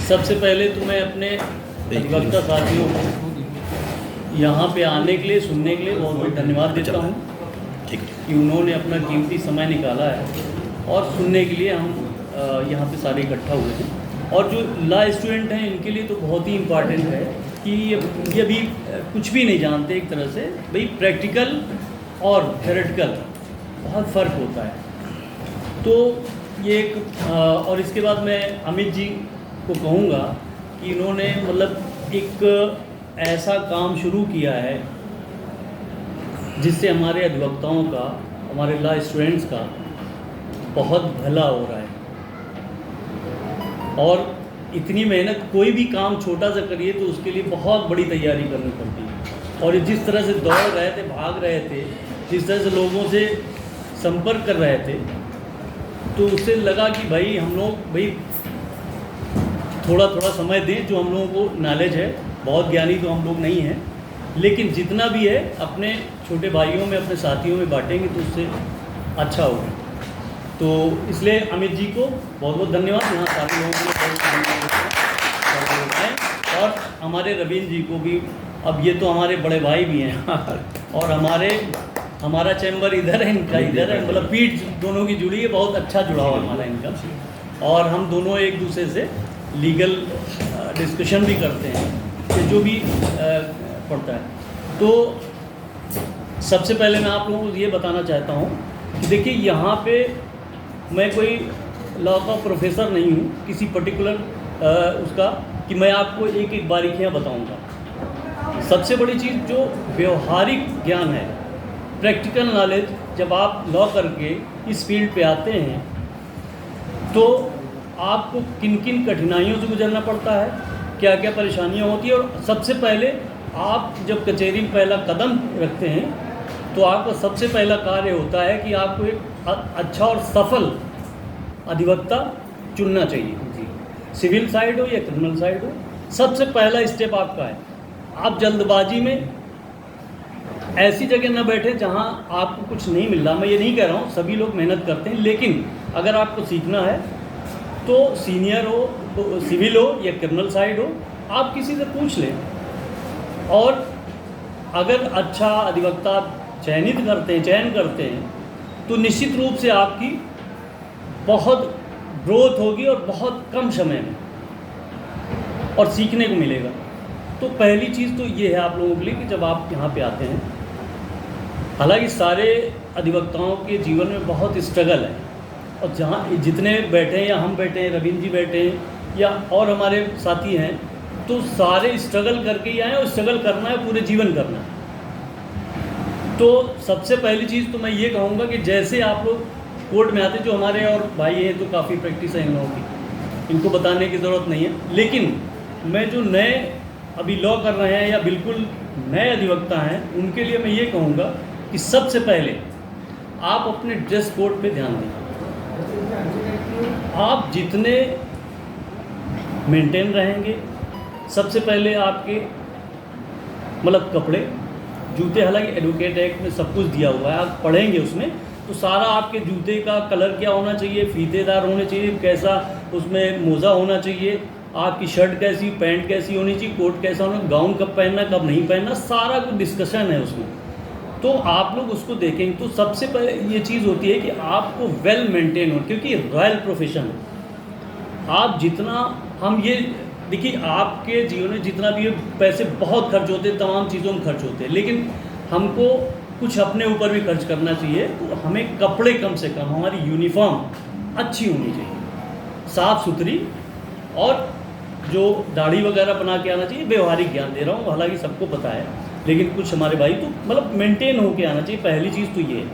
सबसे पहले तो मैं अपने अधिवक्ता साथियों को यहाँ पे आने के लिए, सुनने के लिए बहुत बहुत धन्यवाद देता हूँ कि उन्होंने अपना कीमती समय निकाला है और सुनने के लिए हम यहाँ पे सारे इकट्ठा हुए हैं। और जो लॉ स्टूडेंट हैं इनके लिए तो बहुत ही इम्पॉर्टेंट है कि ये अभी कुछ भी नहीं जानते एक तरह से, भाई प्रैक्टिकल और थ्योरेटिकल बहुत फ़र्क होता है। तो ये एक और इसके बाद मैं अमित जी को कहूँगा कि इन्होंने मतलब एक ऐसा काम शुरू किया है जिससे हमारे अधिवक्ताओं का, हमारे लॉ स्टूडेंट्स का बहुत भला हो रहा है। और इतनी मेहनत, कोई भी काम छोटा सा करिए तो उसके लिए बहुत बड़ी तैयारी करनी पड़ती है। और जिस तरह से दौड़ रहे थे, भाग रहे थे, जिस तरह से लोगों से संपर्क कर रहे थे, तो उससे लगा कि भाई हम लोग थोड़ा थोड़ा समय दें। जो हम लोगों को नॉलेज है, बहुत ज्ञानी तो हम लोग नहीं हैं, लेकिन जितना भी है अपने छोटे भाइयों में, अपने साथियों में बांटेंगे तो उससे अच्छा होगा। तो इसलिए अमित जी को बहुत बहुत धन्यवाद, यहाँ साथी लोगों के लिए बहुत हैं। और हमारे रवीन जी को भी, अब ये तो हमारे बड़े भाई भी हैं और हमारा चैम्बर इधर है, इनका इधर है, मतलब पीठ दोनों की जुड़ी है, बहुत अच्छा जुड़ाव है हमारा इनका। और हम दोनों एक दूसरे से लीगल डिस्कशन भी करते हैं कि जो भी पड़ता है। तो सबसे पहले मैं आप लोगों को ये बताना चाहता हूँ कि देखिए, यहाँ पे मैं कोई लॉ का प्रोफेसर नहीं हूँ किसी पर्टिकुलर उसका, कि मैं आपको एक एक बारीकियाँ बताऊँगा। सबसे बड़ी चीज़ जो व्यवहारिक ज्ञान है, प्रैक्टिकल नॉलेज, जब आप लॉ करके इस फील्ड पे आते हैं तो आपको किन किन कठिनाइयों से गुजरना पड़ता है, क्या क्या परेशानियाँ होती है। और सबसे पहले आप जब कचहरी में पहला कदम रखते हैं तो आपका सबसे पहला कार्य होता है कि आपको एक अच्छा और सफल अधिवक्ता चुनना चाहिए जी, सिविल साइड हो या क्रिमिनल साइड हो। सबसे पहला स्टेप आपका है, आप जल्दबाजी में ऐसी जगह न बैठे जहां आपको कुछ नहीं मिल रहा। मैं ये नहीं कह रहा हूँ, सभी लोग मेहनत करते हैं, लेकिन अगर आपको सीखना है तो सीनियर हो, तो सिविल हो या क्रिमिनल साइड हो, आप किसी से पूछ लें। और अगर अच्छा अधिवक्ता चयन करते हैं तो निश्चित रूप से आपकी बहुत ग्रोथ होगी और बहुत कम समय में, और सीखने को मिलेगा। तो पहली चीज़ तो ये है आप लोगों के लिए कि जब आप यहाँ पे आते हैं, हालांकि सारे अधिवक्ताओं के जीवन में बहुत स्ट्रगल है, और जहाँ जितने बैठे हैं या हम बैठे हैं, रवीन जी बैठे हैं या और हमारे साथी हैं, तो सारे स्ट्रगल करके ही आए, और स्ट्रगल करना है, पूरे जीवन करना है। तो सबसे पहली चीज़ तो मैं ये कहूँगा कि जैसे आप लोग कोर्ट में आते, जो हमारे और भाई हैं तो काफ़ी प्रैक्टिस है इन लोगों की, इनको बताने की ज़रूरत नहीं है। लेकिन मैं जो नए अभी लॉ कर रहे हैं या बिल्कुल नए अधिवक्ता हैं, उनके लिए मैं ये कहूँगा कि सबसे पहले आप अपने ड्रेस कोड पे ध्यान दें। आप जितने मेंटेन रहेंगे, सबसे पहले आपके मतलब कपड़े, जूते, हालांकि एडवोकेट एक्ट में सब कुछ दिया हुआ है, आप पढ़ेंगे उसमें तो सारा आपके जूते का कलर क्या होना चाहिए, फीतेदार होने चाहिए, कैसा उसमें मोज़ा होना चाहिए, आपकी शर्ट कैसी, पैंट कैसी होनी चाहिए, कोट कैसा होना, गाउन कब पहनना, कब नहीं पहनना, सारा कुछ डिस्कशन है उसमें। तो आप लोग उसको देखेंगे तो सबसे पहले ये चीज़ होती है कि आपको वेल मेंटेन हो, क्योंकि रॉयल प्रोफेशन है। आप जितना, हम ये देखिए, आपके जीवन में जितना भी पैसे बहुत खर्च होते हैं, तमाम चीज़ों में खर्च होते हैं, लेकिन हमको कुछ अपने ऊपर भी खर्च करना चाहिए। तो हमें कपड़े कम से कम, हमारी यूनिफॉर्म अच्छी होनी चाहिए, साफ़ सुथरी, और जो दाढ़ी वगैरह बना के आना चाहिए। व्यवहारिक ज्ञान दे रहा हूँ, हालांकि सबको पता है, लेकिन कुछ हमारे भाई तो मतलब मेंटेन होके आना चाहिए, पहली चीज़ तो ये है।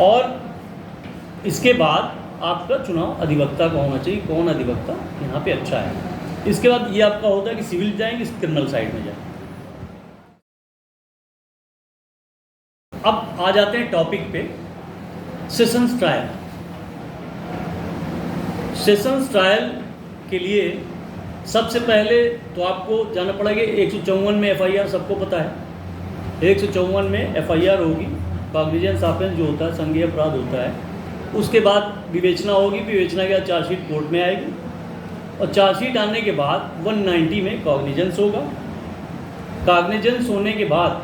और इसके बाद आपका चुनाव अधिवक्ता का होना चाहिए, कौन अधिवक्ता यहाँ पे अच्छा है। इसके बाद ये आपका होता है कि सिविल जाएंगे, क्रिमिनल साइड में जाएंगे। अब आ जाते हैं टॉपिक पे, सेशंस ट्रायल। सेशंस ट्रायल के लिए सबसे पहले तो आपको जाना पड़ेगा 154 में FIR, सबको पता है 154 में FIR होगी, कॉग्निजेंस ऑफेंस जो होता है, संज्ञेय अपराध होता है। उसके बाद विवेचना होगी, विवेचना के बाद चार्जशीट कोर्ट में आएगी, और चार्जशीट आने के बाद 190 में कॉग्निजेंस होगा। कॉग्निजेंस होने के बाद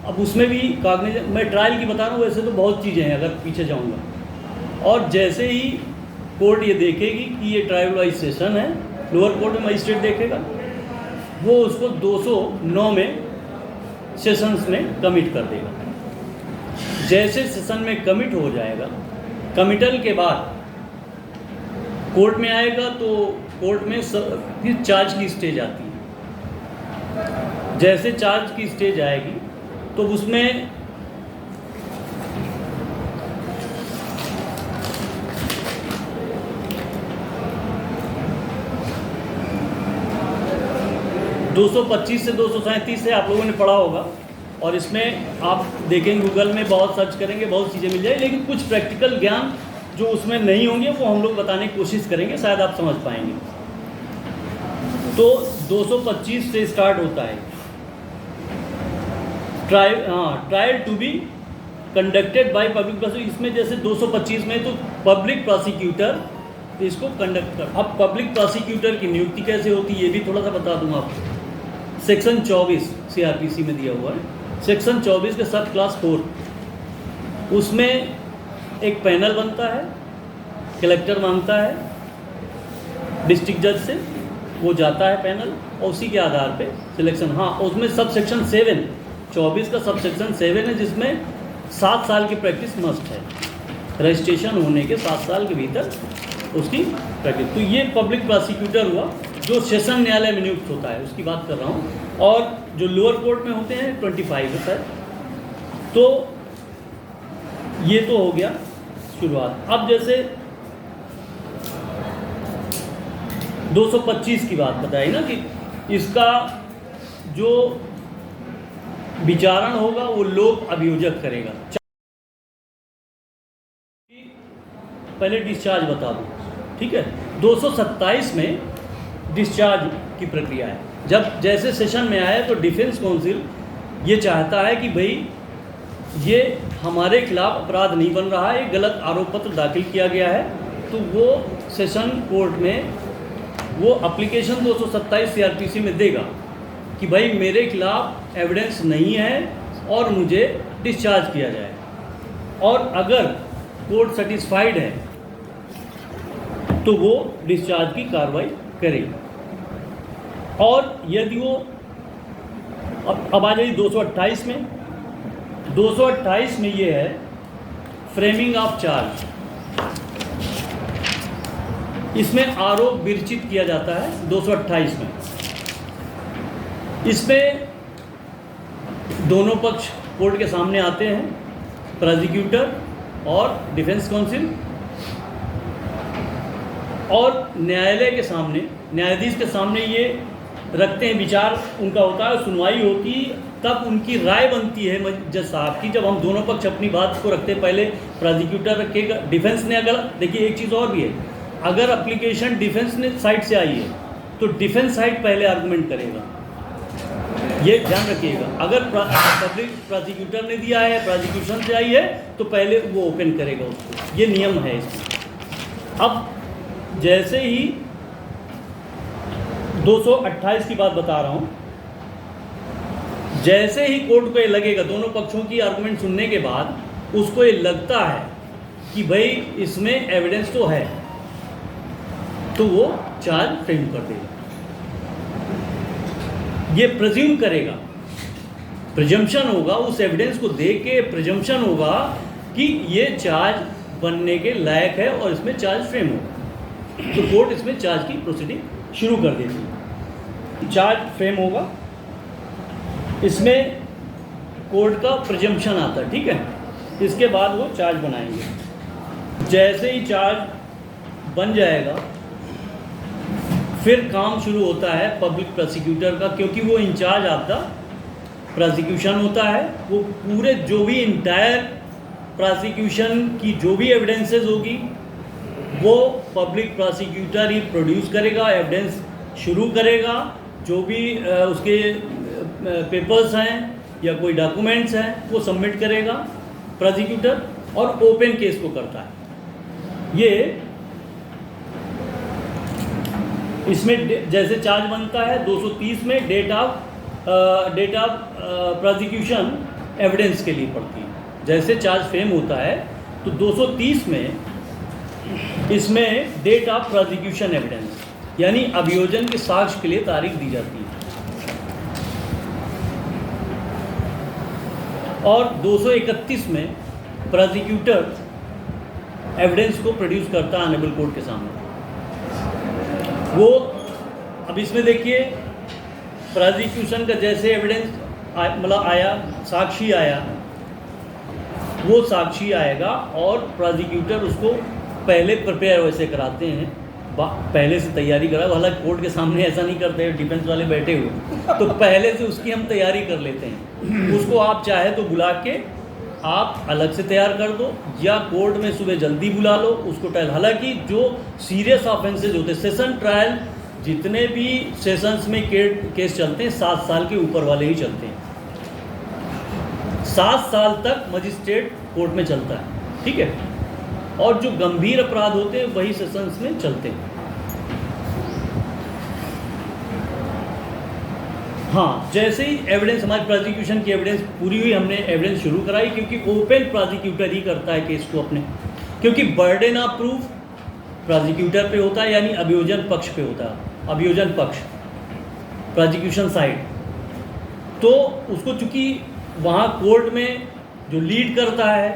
अब उसमें भी कॉग्निजेंस, मैं ट्रायल की बता रहा हूँ, वैसे तो बहुत चीज़ें हैं, अगर पीछे जाऊँगा। और जैसे ही कोर्ट ये देखेगी कि ये ट्रायल वाइज सेशन है, लोअर कोर्ट में मजिस्ट्रेट देखेगा, वो उसको 209 में सेशंस में कमिट कर देगा। जैसे सेशन में कमिट हो जाएगा, कमिटल के बाद कोर्ट में आएगा, तो कोर्ट में फिर चार्ज की स्टेज आती है। जैसे चार्ज की स्टेज आएगी तो उसमें (225) से 237 से आप लोगों ने पढ़ा होगा, और इसमें आप देखेंगे गूगल में बहुत सर्च करेंगे, बहुत चीज़ें मिल जाएगी, लेकिन कुछ प्रैक्टिकल ज्ञान जो उसमें नहीं होंगे वो हम लोग बताने की कोशिश करेंगे, शायद आप समझ पाएंगे। तो 225 से स्टार्ट होता है trial to be conducted by public prosecutor. इसमें जैसे 225 में तो पब्लिक प्रोसिक्यूटर इसको कंडक्ट कर। अब पब्लिक प्रोसिक्यूटर की नियुक्ति कैसे होती है ये भी थोड़ा सा बता दूंगा आपको। सेक्शन 24 CRPC में दिया हुआ है, सेक्शन 24 के सब क्लास 4, उसमें एक पैनल बनता है, कलेक्टर मांगता है डिस्ट्रिक्ट जज से, वो जाता है पैनल, और उसी के आधार पे सिलेक्शन। हाँ, उसमें सब सेक्शन 7, 24 का सब सेक्शन 7 है, जिसमें 7 साल की प्रैक्टिस मस्ट है, रजिस्ट्रेशन होने के 7 साल के भीतर उसकी प्रैक्टिस। तो ये पब्लिक प्रोसिक्यूटर हुआ जो सेशन न्यायालय में नियुक्त होता है, उसकी बात कर रहा हूँ। और जो लोअर कोर्ट में होते हैं 25 है सर। तो ये तो हो गया शुरुआत। अब जैसे 225 की बात बताई ना, कि इसका जो विचारण होगा वो लोक अभियोजक करेगा। पहले डिस्चार्ज बता दूं, ठीक है। 227 में डिस्चार्ज की प्रक्रिया है। जब जैसे सेशन में आया तो डिफेंस काउंसिल ये चाहता है कि भाई ये हमारे खिलाफ अपराध नहीं बन रहा है, गलत आरोप पत्र दाखिल किया गया है, तो वो सेशन कोर्ट में वो एप्लीकेशन 227 CRPC में देगा कि भाई मेरे खिलाफ एविडेंस नहीं है और मुझे डिस्चार्ज किया जाए। और अगर कोर्ट सेटिस्फाइड है तो वो डिस्चार्ज की कार्रवाई करेगी। और यदि वो अब आ जाइए 228 में। 228 में ये है फ्रेमिंग ऑफ चार्ज। इसमें आरोप विरचित किया जाता है 228 में। इसमें दोनों पक्ष कोर्ट के सामने आते हैं, प्रोसिक्यूटर और डिफेंस काउंसिल, और न्यायालय के सामने, न्यायाधीश के सामने ये रखते हैं, विचार उनका होता है, सुनवाई होती, तब उनकी राय बनती है जज साहब की। जब हम दोनों पक्ष अपनी बात को रखते हैं, पहले प्रोसिक्यूटर रखेगा, डिफेंस ने अगर, देखिए एक चीज़ और भी है, अगर एप्लीकेशन डिफेंस ने साइड से आई है तो डिफेंस साइड पहले आर्गूमेंट करेगा, ये ध्यान रखिएगा। अगर पब्लिक प्रोसिक्यूटर ने दिया है, प्रोसिक्यूशन से आई है, तो पहले वो ओपन करेगा उसको, ये नियम है इसमें। अब जैसे ही 228 की बात बता रहा हूँ, जैसे ही कोर्ट को ये लगेगा, दोनों पक्षों की आर्गुमेंट सुनने के बाद उसको ये लगता है कि भाई इसमें एविडेंस तो है, तो वो चार्ज फ्रेम कर देगा। ये प्रिज्यूम करेगा, प्रिजम्पशन होगा, उस एविडेंस को देख के प्रिजम्पशन होगा कि ये चार्ज बनने के लायक है और इसमें चार्ज फ्रेम होगा, तो कोर्ट इसमें चार्ज की प्रोसीडिंग शुरू कर देती है। चार्ज फ्रेम होगा, इसमें कोर्ट का प्रिजम्पशन आता है, ठीक है। इसके बाद वो चार्ज बनाएंगे। जैसे ही चार्ज बन जाएगा, फिर काम शुरू होता है पब्लिक प्रोसिक्यूटर का, क्योंकि वो इंचार्ज ऑफ द प्रोसिक्यूशन होता है। वो पूरे जो भी इंटायर प्रोसिक्यूशन की जो भी एविडेंसेस होगी वो पब्लिक प्रोसिक्यूटर ही प्रोड्यूस करेगा, एविडेंस शुरू करेगा। जो भी उसके पेपर्स हैं या कोई डॉक्यूमेंट्स हैं वो सबमिट करेगा प्रोसिक्यूटर, और ओपन केस को करता है। ये इसमें जैसे चार्ज बनता है 230 में डेट ऑफ प्रोसिक्यूशन एविडेंस के लिए पड़ती है। जैसे चार्ज फ्रेम होता है तो 230 में इसमें डेट ऑफ प्रोसिक्यूशन एविडेंस यानी अभियोजन के साक्ष्य के लिए तारीख दी जाती है। और 231 में प्रोसिक्यूटर एविडेंस को प्रोड्यूस करता है ऑनरेबल कोर्ट के सामने। वो अब इसमें देखिए प्रोसिक्यूशन का जैसे एविडेंस मतलब आया, साक्षी आया, वो साक्षी आएगा और प्रोसिक्यूटर उसको पहले प्रिपेयर वैसे कराते हैं, पहले से तैयारी करा। हालांकि कोर्ट के सामने ऐसा नहीं करते, डिफेंस वाले बैठे हुए, तो पहले से उसकी हम तैयारी कर लेते हैं। उसको आप चाहे तो बुला के आप अलग से तैयार कर दो या कोर्ट में सुबह जल्दी बुला लो उसको ट्रायल। हालांकि जो सीरियस ऑफेंसेज होते हैं, सेशन ट्रायल जितने भी सेशंस में केस चलते हैं 7 साल के ऊपर वाले ही चलते हैं। 7 साल तक मजिस्ट्रेट कोर्ट में चलता है, ठीक है। और जो गंभीर अपराध होते हैं वही सेशंस में चलते हैं। हाँ, जैसे ही एविडेंस हमारी प्रोसिक्यूशन की एविडेंस पूरी हुई, हमने एविडेंस शुरू कराई, क्योंकि ओपन प्रोसिक्यूटर ही करता है केस को अपने, क्योंकि बर्डन ऑफ प्रूफ प्रोसिक्यूटर पे होता है, यानी अभियोजन पक्ष पे होता है। अभियोजन पक्ष प्रोसिक्यूशन साइड, तो उसको चूंकि वहाँ कोर्ट में जो लीड करता है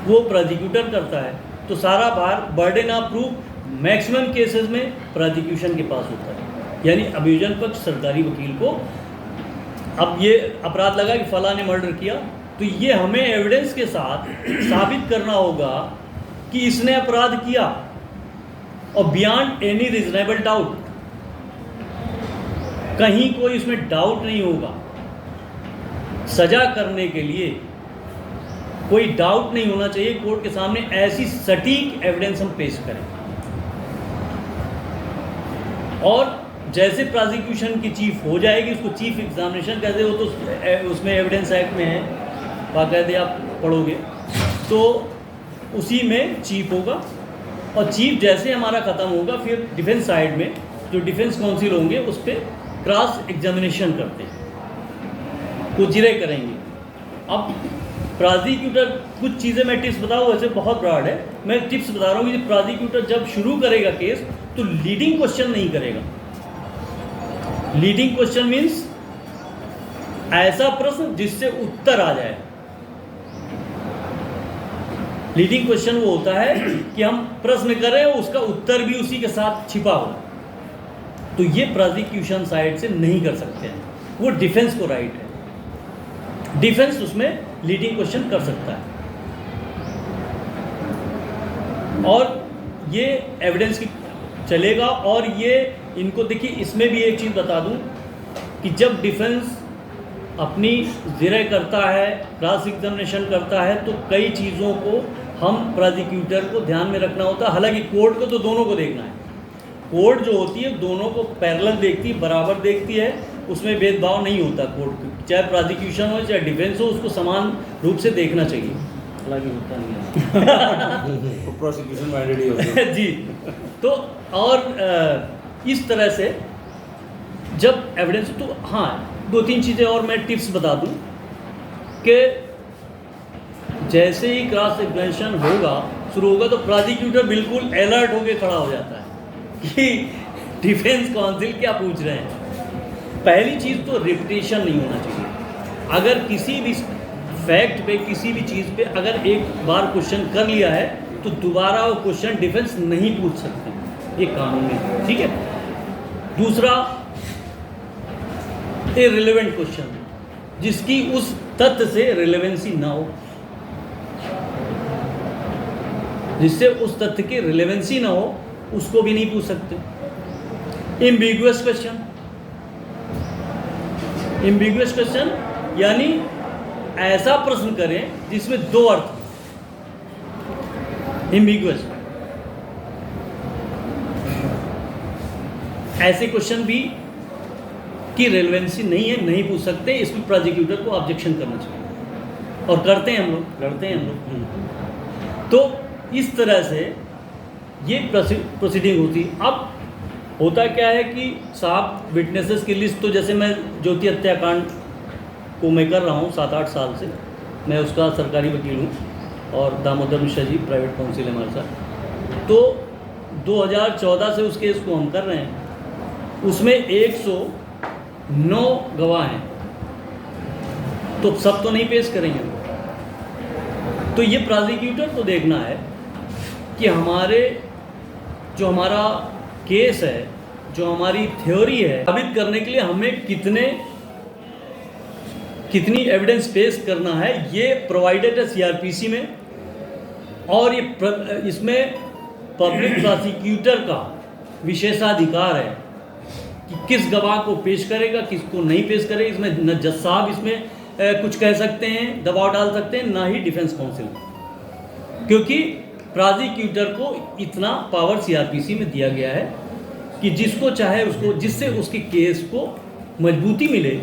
वो प्रोसिक्यूटर करता है, तो सारा भार burden of proof maximum cases में प्रोसिक्यूशन के पास होता है, यानी अभियोजन पक्ष सरकारी वकील को। अब ये अपराध लगा कि फला ने मर्डर किया, तो ये हमें एविडेंस के साथ साबित करना होगा कि इसने अपराध किया, और बियॉन्ड एनी रीजनेबल डाउट, कहीं कोई इसमें डाउट नहीं होगा। सजा करने के लिए कोई डाउट नहीं होना चाहिए कोर्ट के सामने, ऐसी सटीक एविडेंस हम पेश करें। और जैसे प्रोसिक्यूशन की चीफ हो जाएगी, उसको चीफ एग्जामिनेशन कहते हो, तो उसमें एविडेंस एक्ट में है, बाकायदे आप पढ़ोगे, तो उसी में चीफ होगा। और चीफ जैसे हमारा ख़त्म होगा, फिर डिफेंस साइड में जो डिफेंस काउंसिल होंगे उस पर क्रॉस एग्जामिनेशन करते हैं, कुछ जिरे करेंगे। अब प्रोसिक्यूटर कुछ चीज़ें मैं टिप्स बताऊँ, वैसे बहुत ब्रॉड है, मैं टिप्स बता रहा हूँ कि प्रोसिक्यूटर जब शुरू करेगा केस तो लीडिंग क्वेश्चन नहीं करेगा। लीडिंग क्वेश्चन मीन्स ऐसा प्रश्न जिससे उत्तर आ जाए। लीडिंग क्वेश्चन वो होता है कि हम प्रश्न करें उसका उत्तर भी उसी के साथ छिपा हो, तो ये प्रोसिक्यूशन साइड से नहीं कर सकते हैं, वो डिफेंस को राइट है। डिफेंस उसमें लीडिंग क्वेश्चन कर सकता है। और ये एविडेंस की चलेगा। और ये इनको देखिए, इसमें भी एक चीज़ बता दूं कि जब डिफेंस अपनी ज़िरे करता है, क्रॉस एग्जामिनेशन करता है, तो कई चीज़ों को हम प्रोसिक्यूटर को ध्यान में रखना होता है। हालांकि कोर्ट को तो दोनों को देखना है, कोर्ट जो होती है दोनों को पैरेलल देखती है, बराबर देखती है, उसमें भेदभाव नहीं होता कोर्ट को, चाहे प्रोसिक्यूशन हो चाहे डिफेंस हो, उसको समान रूप से देखना चाहिए। हालांकि होता नहीं है प्रोसिक्यूशन माइंडेड ही होता है जी। तो और इस तरह से जब एविडेंस, तो हाँ 2-3 चीज़ें और मैं टिप्स बता दूं कि जैसे ही क्रॉस एग्जामिनेशन होगा, शुरू होगा, तो प्रोसिक्यूटर बिल्कुल अलर्ट होकर खड़ा हो जाता है कि डिफेंस काउंसिल क्या पूछ रहे हैं। पहली चीज़ तो रिपीटेशन नहीं होना चाहिए। अगर किसी भी फैक्ट पे, किसी भी चीज़ पे अगर एक बार क्वेश्चन कर लिया है तो दोबारा वो क्वेश्चन डिफेंस नहीं पूछ सकते, ये कानून है, ठीक है। दूसरा, इररिलेवेंट क्वेश्चन जिसकी उस तथ्य से रिलेवेंसी ना हो, जिससे उस तथ्य की रिलेवेंसी ना हो, उसको भी नहीं पूछ सकते। एम्बिगुअस क्वेश्चन, एम्बिगुअस क्वेश्चन यानी ऐसा प्रश्न करें जिसमें 2 अर्थ, एम्बिगुअस, ऐसे क्वेश्चन भी की रेलेवेंसी नहीं है, नहीं पूछ सकते, इसमें प्रोसिक्यूटर को ऑब्जेक्शन करना चाहिए, और करते हैं हम लोग, लड़ते हैं हम लोग। तो इस तरह से ये प्रोसीडिंग होती है। अब होता क्या है कि साहब विटनेसेस की लिस्ट, तो जैसे मैं ज्योति हत्याकांड को मैं कर रहा हूँ 7-8 साल से, मैं उसका सरकारी वकील हूँ और दामोदर मिश्रा जी प्राइवेट काउंसिल है हमारे साथ। तो 2014 से उस केस को हम कर रहे हैं, उसमें 109 गवाह हैं, तो सब तो नहीं पेश करेंगे। तो ये प्रोसिक्यूटर को देखना है कि हमारा केस है, जो हमारी थ्योरी है, साबित करने के लिए हमें कितनी एविडेंस पेश करना है। ये प्रोवाइडेड है सीआरपीसी में, और इसमें पब्लिक प्रोसिक्यूटर का विशेषाधिकार है कि किस गवाह को पेश करेगा, किसको नहीं पेश करेगा। इसमें न जज साहब इसमें कुछ कह सकते हैं, दबाव डाल सकते हैं, ना ही डिफेंस काउंसिल, क्योंकि प्रोसिक्यूटर को इतना पावर सीआरपीसी में दिया गया है कि जिसको चाहे उसको, जिससे उसके केस को मजबूती मिले,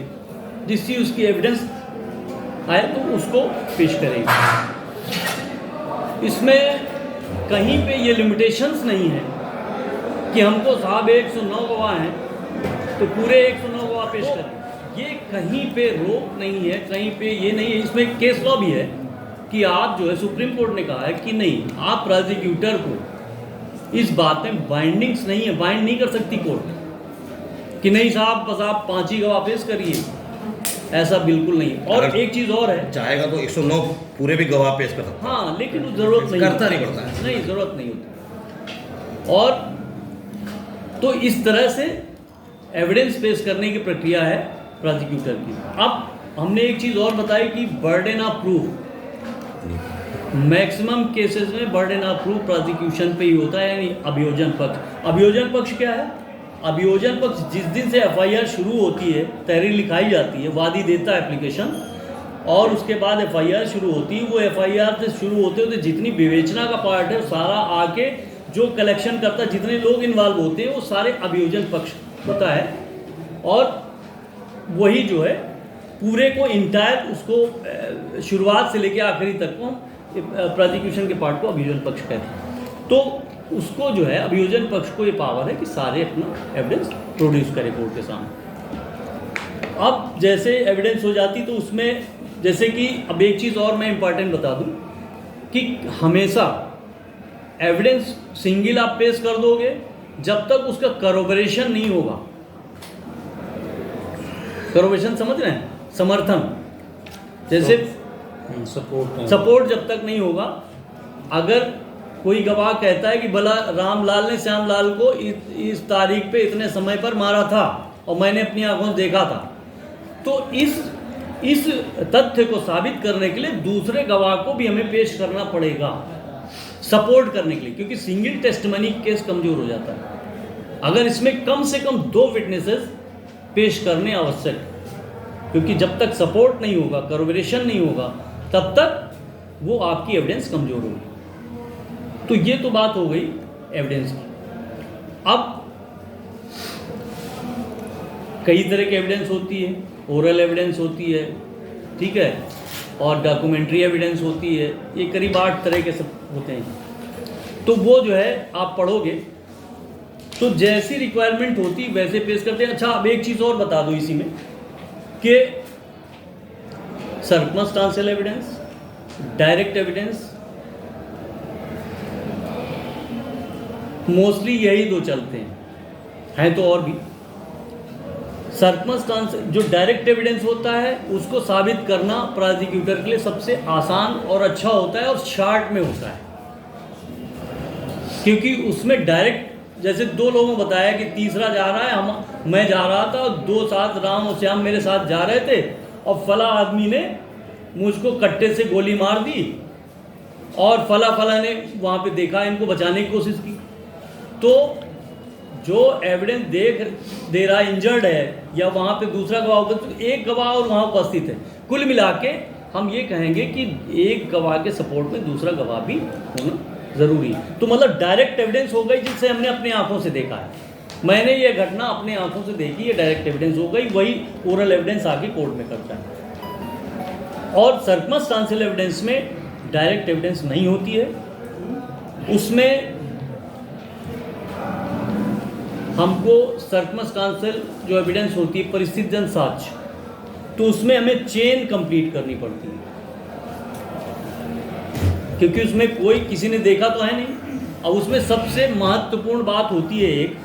जिससे उसकी एविडेंस आए तो उसको पेश करेंगे। इसमें कहीं पे ये लिमिटेशंस नहीं है कि हमको साहब 109 गवाह हैं तो पूरे 109 गवाह पेश करें, ये कहीं पे रोक नहीं है, कहीं पे ये नहीं है। इसमें केस लॉ भी है कि आप जो है, सुप्रीम कोर्ट ने कहा है कि नहीं, आप प्रोसिक्यूटर को इस बात में बाइंडिंग्स नहीं है, बाइंड नहीं कर सकती कोर्ट कि नहीं साहब बस आप 5 ही गवाह पेश करिए, ऐसा बिल्कुल नहीं। और एक चीज़ और है, चाहेगा तो 109 पूरे भी गवाह पेश कर सकता है। हाँ, लेकिन जरूरत नहीं करता नहीं पड़ता है, नहीं ज़रूरत नहीं होती। और तो इस तरह से एविडेंस पेश करने की प्रक्रिया है प्रोसिक्यूटर की। अब हमने एक चीज़ और बताई कि burden of proof, maximum cases में बर्डन ऑफ प्रूफ प्रोसिक्यूशन पे ही होता है, यानी अभियोजन पक्ष। अभियोजन पक्ष क्या है? अभियोजन पक्ष जिस दिन से एफआईआर शुरू होती है, तहरीर लिखाई जाती है, वादी देता है एप्लीकेशन, और उसके बाद एफआईआर शुरू होती है, वो एफआईआर से शुरू होते होते जितनी विवेचना का पार्ट है सारा आके जो कलेक्शन करता है, जितने लोग इन्वॉल्व होते हैं वो सारे अभियोजन पक्ष होता है, और वही जो है पूरे को इंटायर उसको शुरुआत से लेकर आखिरी तक को हम प्रोसिक्यूशन के पार्ट को अभियोजन पक्ष कहते हैं। तो उसको जो है अभियोजन पक्ष को ये पावर है कि सारे अपना एविडेंस प्रोड्यूस करें कोर्ट के सामने। अब जैसे एविडेंस हो जाती तो उसमें जैसे कि अब एक चीज़ और मैं इम्पॉर्टेंट बता दूं कि हमेशा एविडेंस सिंगल आप पेश कर दोगे जब तक उसका करोबरेशन नहीं होगा। करोबरेशन समझ रहे हैं? समर्थन, जैसे सपोर्ट जब तक नहीं होगा। अगर कोई गवाह कहता है कि भला रामलाल ने श्यामलाल को इस तारीख पे इतने समय पर मारा था और मैंने अपनी आंखों से देखा था, तो इस तथ्य को साबित करने के लिए दूसरे गवाह को भी हमें पेश करना पड़ेगा सपोर्ट करने के लिए, क्योंकि सिंगल टेस्टिमनी केस कमजोर हो जाता है। अगर इसमें कम से कम 2 विटनेसेस पेश करने आवश्यक है, क्योंकि जब तक सपोर्ट नहीं होगा, करोबरेशन नहीं होगा, तब तक वो आपकी एविडेंस कमजोर होगी। तो ये तो बात हो गई एविडेंस की। अब कई तरह की एविडेंस होती है, ओरल एविडेंस होती है, ठीक है, और डॉक्यूमेंट्री एविडेंस होती है, ये करीब 8 तरह के सब होते हैं। तो वो जो है आप पढ़ोगे तो जैसी रिक्वायरमेंट होती वैसे पेश करते हैं। अच्छा, अब एक चीज़ और बता दो इसी में कि circumstantial evidence, direct evidence, mostly यही 2 चलते हैं तो और भी। सर्कमस्टांस जो डायरेक्ट एविडेंस होता है उसको साबित करना प्रोसिक्यूटर के लिए सबसे आसान और अच्छा होता है और शॉर्ट में होता है, क्योंकि उसमें डायरेक्ट, जैसे 2 लोगों को बताया कि तीसरा जा रहा है, मैं जा रहा था और 2 साथ राम और श्याम मेरे साथ जा रहे थे और फला आदमी ने मुझको कट्टे से गोली मार दी और फला ने वहाँ पे देखा, इनको बचाने की कोशिश की। तो जो एविडेंस दे रहा इंजर्ड है या वहाँ पे दूसरा गवाह होगा, तो एक गवाह और वहाँ उपस्थित है, कुल मिला के हम ये कहेंगे कि एक गवाह के सपोर्ट में दूसरा गवाह भी होना ज़रूरी है। तो मतलब डायरेक्ट एविडेंस हो गई जिससे हमने अपनी आंखों से देखा है, मैंने ये घटना अपनी आंखों से देखी, ये डायरेक्ट एविडेंस हो गई। वही ओरल एविडेंस आके कोर्ट में करता है। और सर्कमस्टांशियल एविडेंस में डायरेक्ट एविडेंस नहीं होती है, उसमें हमको सर्कमस्टांशियल जो एविडेंस होती है, परिस्थितिजन्य साक्ष्य, तो उसमें हमें चेन कंप्लीट करनी पड़ती है, क्योंकि उसमें कोई किसी ने देखा तो है नहीं। और उसमें सबसे महत्वपूर्ण बात होती है एक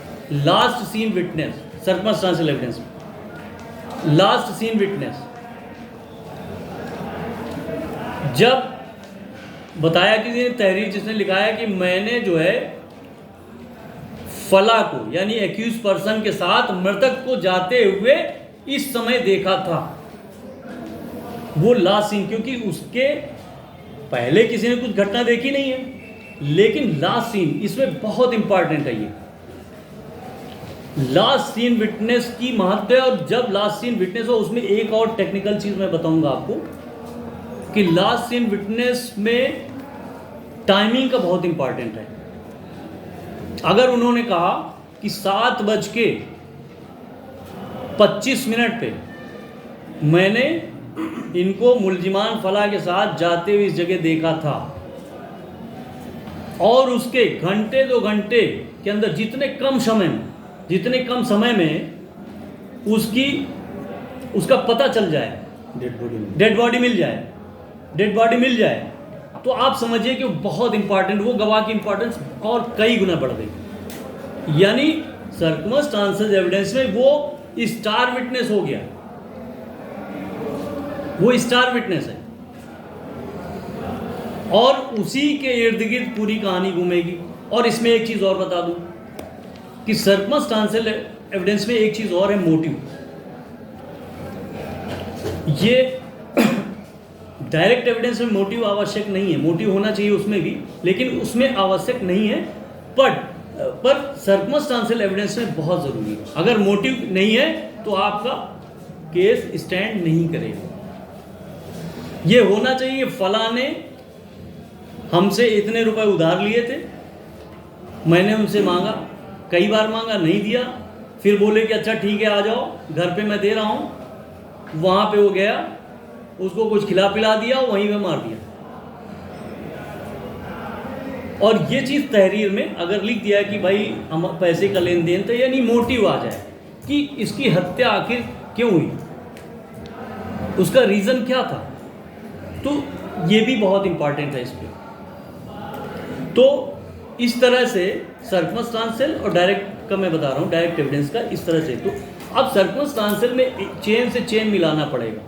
last seen witness, circumstantial evidence में लास्ट सीन विटनेस। जब बताया किसी ने तहरीर जिसने लिखा है कि मैंने जो है फला को यानी एक्यूज पर्सन के साथ मृतक को जाते हुए इस समय देखा था, वो लास्ट सीन, क्योंकि उसके पहले किसी ने कुछ घटना देखी नहीं है, लेकिन लास्ट सीन इसमें बहुत इंपॉर्टेंट है। ये लास्ट सीन विटनेस की महत्व है। और जब लास्ट सीन विटनेस हो, उसमें एक और टेक्निकल चीज मैं बताऊंगा आपको कि लास्ट सीन विटनेस में टाइमिंग का बहुत इंपॉर्टेंट है। अगर उन्होंने कहा कि 7:25 पे मैंने इनको मुलजिमान फला के साथ जाते हुए इस जगह देखा था, और उसके घंटे 2 घंटे के अंदर जितने कम समय में उसका पता चल जाए, डेड बॉडी मिल जाए, तो आप समझिए कि बहुत इंपॉर्टेंट, वो गवाह की इंपॉर्टेंस और कई गुना बढ़ गई। यानी सर्कमस्टांशियल एविडेंस में वो स्टार विटनेस हो गया, वो स्टार विटनेस है, और उसी के इर्द गिर्द पूरी कहानी घूमेगी। और इसमें एक चीज और बता दूं कि सर्कमस्टांशियल एविडेंस में एक चीज और है, मोटिव। ये डायरेक्ट एविडेंस में मोटिव आवश्यक नहीं है, मोटिव होना चाहिए उसमें भी, लेकिन उसमें आवश्यक नहीं है। पर सर्कमस्टांशियल एविडेंस में बहुत ज़रूरी है। अगर मोटिव नहीं है तो आपका केस स्टैंड नहीं करेगा। ये होना चाहिए फला ने हमसे इतने रुपए उधार लिए थे, मैंने उनसे मांगा, कई बार मांगा, नहीं दिया, फिर बोले कि अच्छा ठीक है आ जाओ घर पे मैं दे रहा हूँ। वहाँ पे वो गया, उसको कुछ खिला पिला दिया, वहीं पे मार दिया। और ये चीज़ तहरीर में अगर लिख दिया कि भाई हम पैसे का लेन देन था, यानी मोटिव आ जाए कि इसकी हत्या आखिर क्यों हुई, उसका रीज़न क्या था, तो ये भी बहुत इंपॉर्टेंट है इस पर। तो इस तरह से सर्कमस्टांशियल और डायरेक्ट का मैं बता रहा हूँ, डायरेक्ट एविडेंस का इस तरह से। तो अब सर्कमस्टांशियल में चेन से चेन मिलाना पड़ेगा।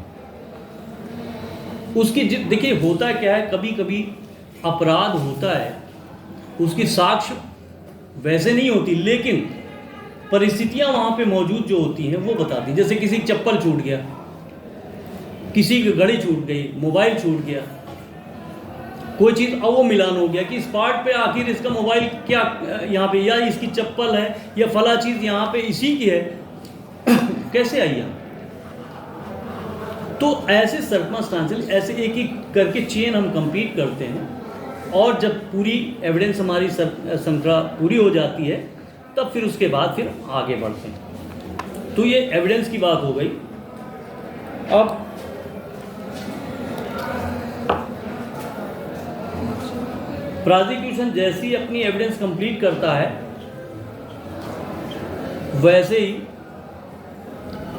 उसकी देखिए होता क्या है, कभी कभी अपराध होता है, उसकी साक्ष्य वैसे नहीं होती, लेकिन परिस्थितियां वहाँ पे मौजूद जो होती हैं वो बताती। जैसे किसी की चप्पल छूट गया, किसी की घड़ी छूट गई, मोबाइल छूट गया, कोई चीज़, अब वो मिलान हो गया कि स्पॉट पे आखिर इसका मोबाइल क्या यहाँ पे, या इसकी चप्पल है, या फला चीज़ यहाँ पे इसी की है, कैसे आई यहाँ। तो ऐसे सर्कमस्टांशियल, ऐसे एक एक करके चेन हम कंप्लीट करते हैं, और जब पूरी एविडेंस हमारी श्रृंखला पूरी हो जाती है, तब फिर उसके बाद फिर आगे बढ़ते हैं। तो ये एविडेंस की बात हो गई। अब प्रोसिक्यूशन जैसे ही अपनी एविडेंस कंप्लीट करता है, वैसे ही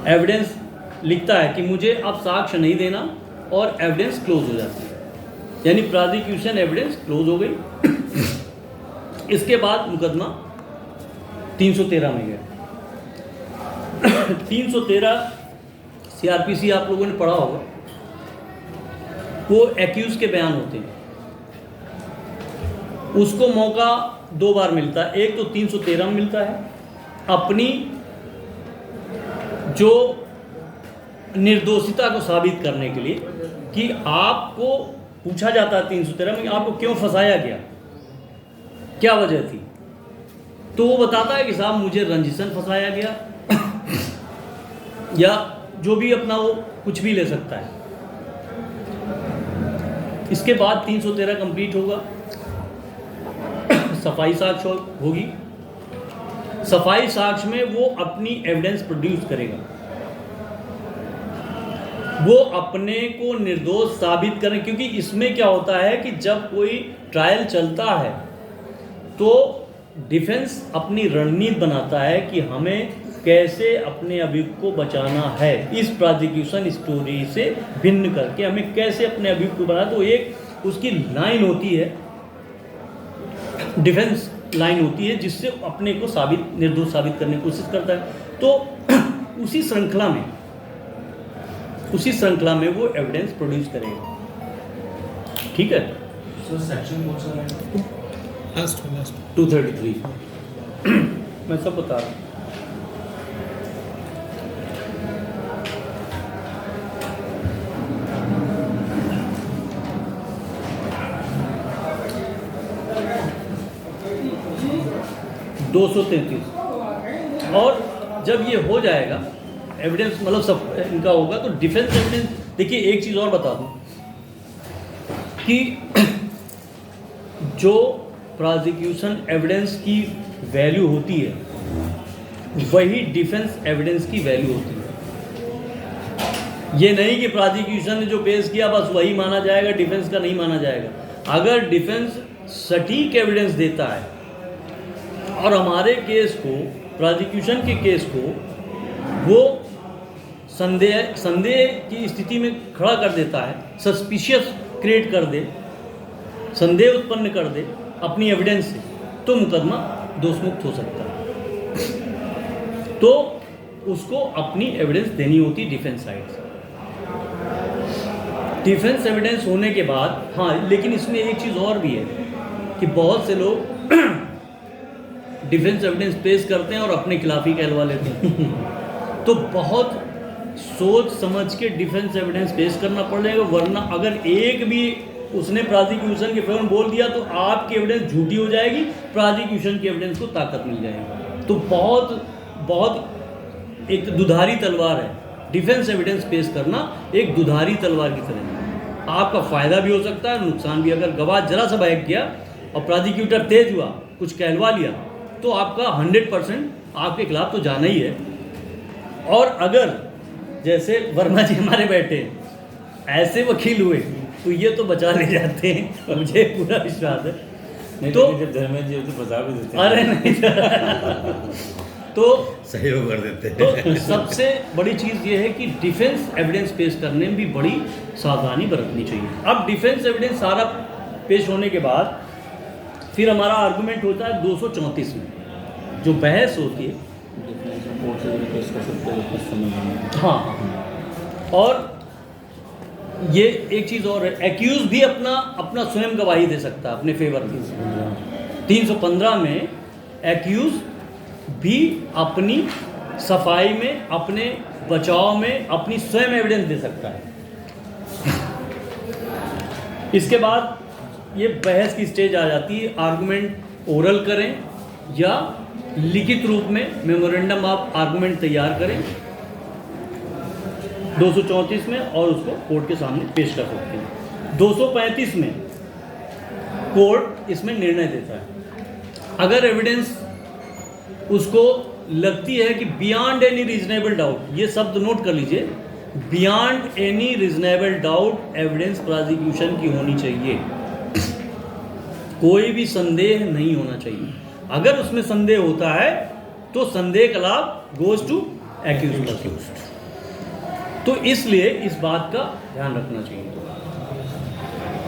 एविडेंस लिखता है कि मुझे अब साक्ष्य नहीं देना, और एविडेंस क्लोज हो जाती है, यानी प्रोसिक्यूशन एविडेंस क्लोज हो गई। इसके बाद मुकदमा 313 में गया। 313 सीआरपीसी आप लोगों ने पढ़ा होगा, वो एक्यूज के बयान होते हैं। उसको मौका 2 बार मिलता है, एक तो 313 में मिलता है अपनी जो निर्दोषिता को साबित करने के लिए, कि आपको पूछा जाता है 313 में आपको क्यों फंसाया गया, क्या वजह थी, तो वो बताता है कि साहब मुझे रंजिशन फंसाया गया, या जो भी अपना वो कुछ भी ले सकता है। इसके बाद 313 कंप्लीट होगा, सफाई साक्ष्य होगी। सफाई साक्ष्य में वो अपनी एविडेंस प्रोड्यूस करेगा, वो अपने को निर्दोष साबित करें। क्योंकि इसमें क्या होता है कि जब कोई ट्रायल चलता है तो डिफेंस अपनी रणनीति बनाता है कि हमें कैसे अपने अभियुक्त को बचाना है, इस प्रोसिक्यूशन स्टोरी से भिन्न करके हमें कैसे अपने अभियुक्त को बनाना। तो एक उसकी लाइन होती है, डिफेंस लाइन होती है, जिससे अपने को निर्दोष साबित करने की कोशिश करता है। तो उसी श्रृंखला में वो एविडेंस प्रोड्यूस करेगा। ठीक है, सो सेक्शन कौन सा है? लास्ट 233 मैं सब बता रहा हूँ। और जब ये हो जाएगा एविडेंस, मतलब सब इनका होगा, तो डिफेंस एविडेंस। देखिए एक चीज़ और बता दूं कि जो प्रोसिक्यूशन एविडेंस की वैल्यू होती है वही डिफेंस एविडेंस की वैल्यू होती है। ये नहीं कि प्रोसिक्यूशन ने जो पेश किया बस वही माना जाएगा, डिफेंस का नहीं माना जाएगा। अगर डिफेंस सटीक एविडेंस देता है और हमारे केस को, प्रोसिक्यूशन के केस को वो संदेह की स्थिति में खड़ा कर देता है, सस्पिशियस क्रिएट कर दे, संदेह उत्पन्न कर दे अपनी एविडेंस से, तो मुकदमा दोषमुक्त हो सकता है। तो उसको अपनी एविडेंस देनी होती डिफेंस साइड से। डिफेंस एविडेंस होने के बाद, हाँ, लेकिन इसमें एक चीज़ और भी है कि बहुत से लोग डिफेंस एविडेंस पेश करते हैं और अपने खिलाफ ही कहलवा लेते हैं। तो बहुत सोच समझ के डिफेंस एविडेंस पेश करना पड़ेगा, वरना अगर एक भी उसने प्रोसिक्यूशन के फेवर में बोल दिया तो आपकी एविडेंस झूठी हो जाएगी, प्रोसिक्यूशन की एविडेंस को ताकत मिल जाएगी। तो बहुत एक दुधारी तलवार है डिफेंस एविडेंस पेश करना, एक दुधारी तलवार की तरह है। आपका फ़ायदा भी हो सकता है, नुकसान भी। अगर गवाह जरा सा बहक गया और प्रोसिक्यूटर तेज हुआ, कुछ कहलवा लिया, तो आपका 100% आपके खिलाफ तो जाना ही है। और अगर जैसे वर्मा जी हमारे बैठे ऐसे वकील हुए तो ये तो बचा ले जाते हैं, मुझे पूरा विश्वास है। तो धर्मेंद्र जी तो बता भी देते हैं। अरे नहीं तो सहयोग कर देते हैं। तो सबसे बड़ी चीज़ ये है कि डिफेंस एविडेंस पेश करने में भी बड़ी सावधानी बरतनी चाहिए। अब डिफेंस एविडेंस सारा पेश होने के बाद फिर हमारा आर्गूमेंट होता है 234 में, जो बहस होती है। हाँ, और ये एक चीज़ और है, एक्यूज भी अपना स्वयं गवाही दे सकता है अपने फेवर में। 315 में एक्यूज भी अपनी सफाई में, अपने बचाव में अपनी स्वयं एविडेंस दे सकता है। इसके बाद ये बहस की स्टेज आ जाती है, आर्गुमेंट ओरल करें या लिखित रूप में मेमोरेंडम ऑफ आर्गुमेंट तैयार करें 234 में, और उसको कोर्ट के सामने पेश कर सकते हैं। 235 में कोर्ट इसमें निर्णय देता है। अगर एविडेंस उसको लगती है कि बियॉन्ड एनी रीजनेबल डाउट, ये शब्द नोट कर लीजिए, beyond any reasonable doubt evidence prosecution की होनी चाहिए, कोई भी संदेह नहीं होना चाहिए। अगर उसमें संदेह होता है तो संदेह का लाभ गोज टू एक्यूज्ड। तो इसलिए इस बात का ध्यान रखना चाहिए।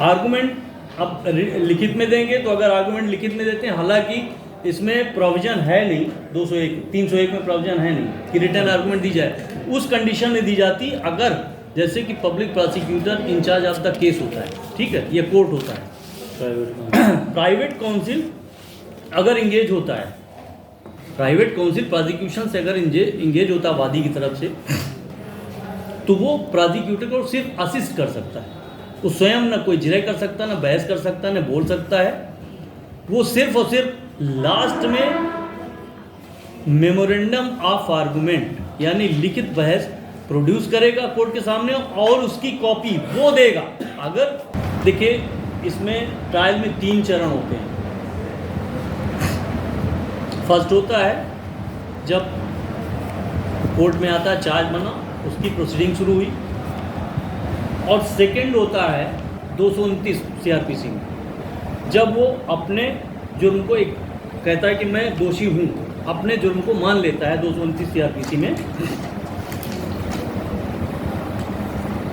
आर्गुमेंट अब लिखित में देंगे, तो अगर आर्गुमेंट लिखित में देते हैं, हालांकि इसमें प्रोविजन है नहीं, 301 में प्रोविजन है नहीं कि रिटर्न आर्गुमेंट दी जाए। उस कंडीशन में दी जाती अगर जैसे कि public prosecutor in charge of the case होता है, ठीक है, ये कोर्ट होता है, प्राइवेट काउंसिल अगर इंगेज होता है, प्राइवेट काउंसिल प्रोसिक्यूशन से अगर इंगेज होता है वादी की तरफ से, तो वो प्रोसिक्यूटर को सिर्फ असिस्ट कर सकता है। वो स्वयं न कोई जिरह कर सकता, न बहस कर सकता, न बोल सकता है। वो सिर्फ और सिर्फ लास्ट में मेमोरेंडम ऑफ आर्गुमेंट यानी लिखित बहस प्रोड्यूस करेगा कोर्ट के सामने, और उसकी कॉपी वो देगा। अगर देखिए इसमें ट्रायल में 3 चरण होते हैं। फर्स्ट होता है जब कोर्ट में आता है, चार्ज बना, उसकी प्रोसीडिंग शुरू हुई, और सेकंड होता है 229 CRPC में, जब वो अपने जुर्म को एक कहता है कि मैं दोषी हूँ, अपने जुर्म को मान लेता है 229 CRPC में।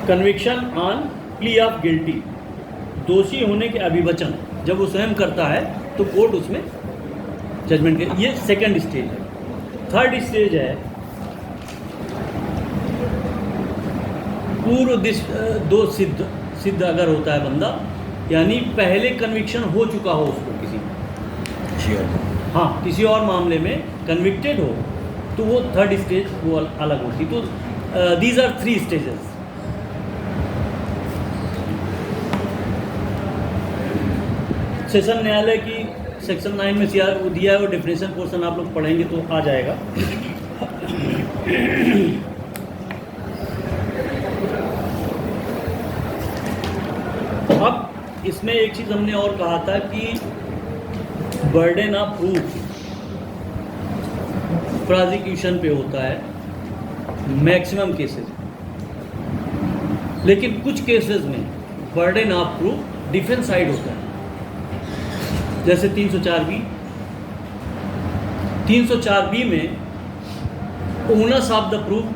Conviction on plea of guilty, दोषी होने के अभिवचन जब वो स्वयं करता है तो कोर्ट उसमें जजमेंट के, ये सेकंड स्टेज है। थर्ड स्टेज है पूर्व दो सिद्ध अगर होता है बंदा, यानी पहले कन्विक्शन हो चुका हो उसको किसी और मामले में कन्विक्टेड हो, तो वो थर्ड स्टेज वो अलग होती। तो दीज आर 3 स्टेजेस। सेशन न्यायालय की सेक्शन 9 में दिया है, वो डेफिनेशन पोर्शन आप लोग पढ़ेंगे तो आ जाएगा। अब इसमें एक चीज़ हमने और कहा था कि बर्डन ऑफ प्रूफ प्रोसिक्यूशन पे होता है मैक्सिमम केसेस, लेकिन कुछ केसेस में burden of proof defence side होता है। जैसे 304B, 304B में onus of the proof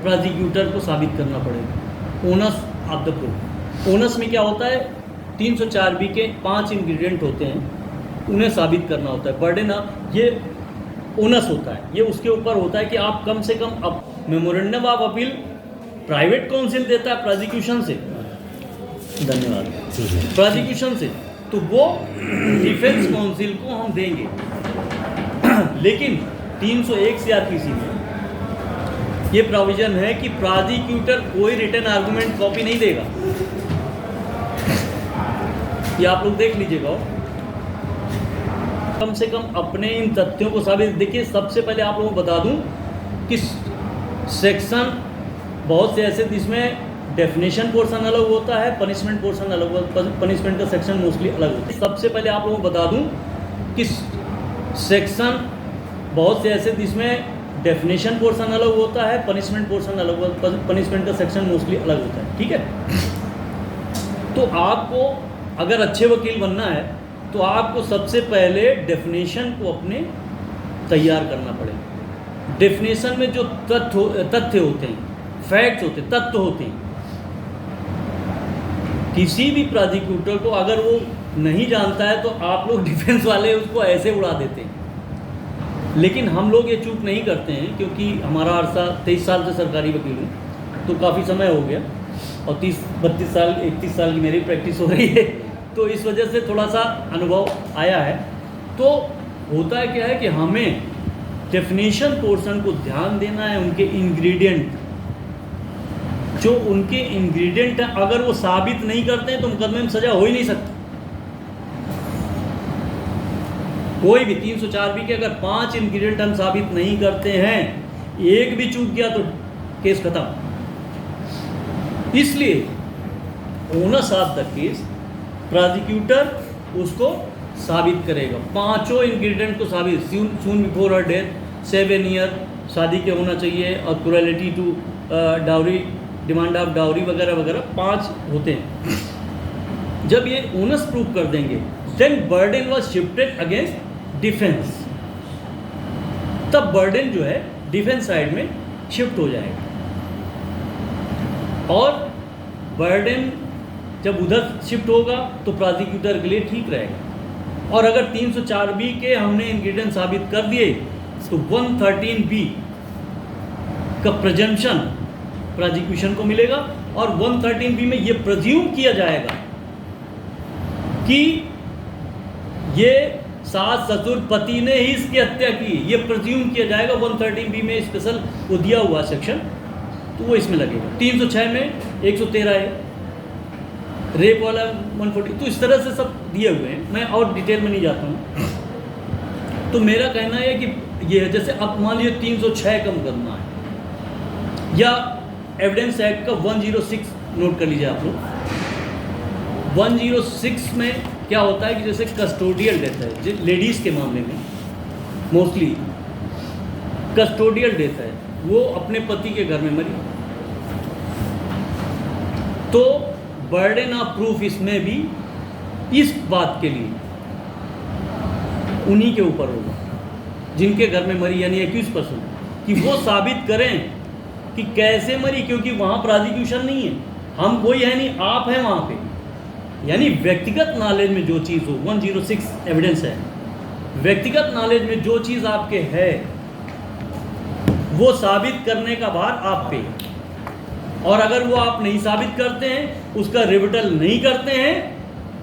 prosecutor को साबित करना पड़ेगा। Onus of the proof, onus में क्या होता है, 304B के 5 इंग्रेडिएंट होते हैं, उन्हें साबित करना होता है। बर्डन ऑफ ये ओनस होता है, ये उसके ऊपर होता है कि आप कम से कम अब memorandum of appeal private counsel देता है प्रोसिक्यूशन से, धन्यवाद, प्रोसिक्यूशन से, तो वो डिफेंस काउंसिल को हम देंगे। लेकिन 301 CRPC में ये प्रोविजन है कि प्रोसिक्यूटर कोई रिटन आर्गुमेंट कॉपी नहीं देगा। ये आप लोग देख लीजिएगा, कम से कम अपने इन तथ्यों को साबित। देखिए, सबसे पहले आप लोगों को बता दूं कि सेक्शन बहुत से ऐसे जिसमें डेफिनेशन पोर्शन अलग होता है, पनिशमेंट पोर्शन अलग होता है, पनिशमेंट का सेक्शन मोस्टली अलग होता है। सबसे पहले आप लोगों को बता दूं कि सेक्शन बहुत से ऐसे जिसमें डेफिनेशन पोर्शन अलग होता है, पनिशमेंट पोर्शन अलग होता है, पनिशमेंट का सेक्शन मोस्टली अलग होता है, ठीक है। तो आपको अगर अच्छे वकील बनना है तो आपको सबसे पहले डेफिनेशन को अपने तैयार करना पड़ेगा। डेफिनेशन में जो तथ्य होते हैं, फैक्ट्स होते हैं, तत्व होते हैं, किसी भी प्रोसिक्यूटर को अगर वो नहीं जानता है तो आप लोग डिफेंस वाले उसको ऐसे उड़ा देते हैं। लेकिन हम लोग ये चूक नहीं करते हैं, क्योंकि हमारा अरसा 23 साल से सरकारी वकील हूँ, तो काफ़ी समय हो गया, और 30-32 साल 31 साल की मेरी प्रैक्टिस हो रही है, तो इस वजह से थोड़ा सा अनुभव आया है। तो होता है क्या है कि हमें डेफिनेशन पोर्शन को ध्यान देना है, उनके इंग्रेडिएंट, जो उनके इंग्रेडिएंट हैं, अगर वो साबित नहीं करते हैं तो मुकदमे में सजा हो ही नहीं सकती। कोई भी 304B के अगर 5 इंग्रेडिएंट हम साबित नहीं करते हैं, एक भी चूक गया तो केस खत्म। इसलिए onus of the case prosecutor उसको साबित करेगा, 5 इंग्रेडिएंट को साबित, soon before her death, 7 year शादी के होना चाहिए, और cruelty to dowry, demand of dowry वगैरह वगैरह 5 होते हैं। जब ये ओनस प्रूव कर देंगे, then burden was shifted against defence, तब बर्डन जो है डिफेंस साइड में शिफ्ट हो जाएगा, और बर्डन जब उधर शिफ्ट होगा तो प्रोसिक्यूटर के लिए ठीक रहेगा। और अगर 304B के हमने इंग्रेडिएंट साबित कर दिए तो 113B का प्रेजम्पशन प्रोसिक्यूशन को मिलेगा, और 113B में ये प्रेज्यूम किया जाएगा कि ये सास ससुर पति ने ही इसकी हत्या की, ये प्रेज्यूम किया जाएगा। 113B में स्पेशल वो दिया हुआ सेक्शन, तो वो इसमें लगेगा। 306 में 113 है, रेप वाला 140, तो इस तरह से सब दिए हुए हैं, मैं और डिटेल में नहीं जाता हूँ। तो मेरा कहना है कि ये है, जैसे अब मान लीजिए 306 का मुकदमा है, या एविडेंस एक्ट का 106 नोट कर लीजिए आप लोग। 106 में क्या होता है कि जैसे कस्टोडियल डेथ है, लेडीज़ के मामले में मोस्टली कस्टोडियल डेथ है, वो अपने पति के घर में मरी, तो बर्डन ऑफ प्रूफ इसमें भी इस बात के लिए उन्हीं के ऊपर होगा जिनके घर में मरी, यानी 21%, कि वो साबित करें कि कैसे मरी, क्योंकि वहाँ प्रोसिक्यूशन नहीं है, हम कोई है नहीं, आप हैं वहाँ पे। यानी व्यक्तिगत नॉलेज में जो चीज़ हो, 106 एविडेंस है, व्यक्तिगत नॉलेज में जो चीज़ आपके है वो साबित करने का भार आप पे, और अगर वो आप नहीं साबित करते हैं, उसका रिबटल नहीं करते हैं,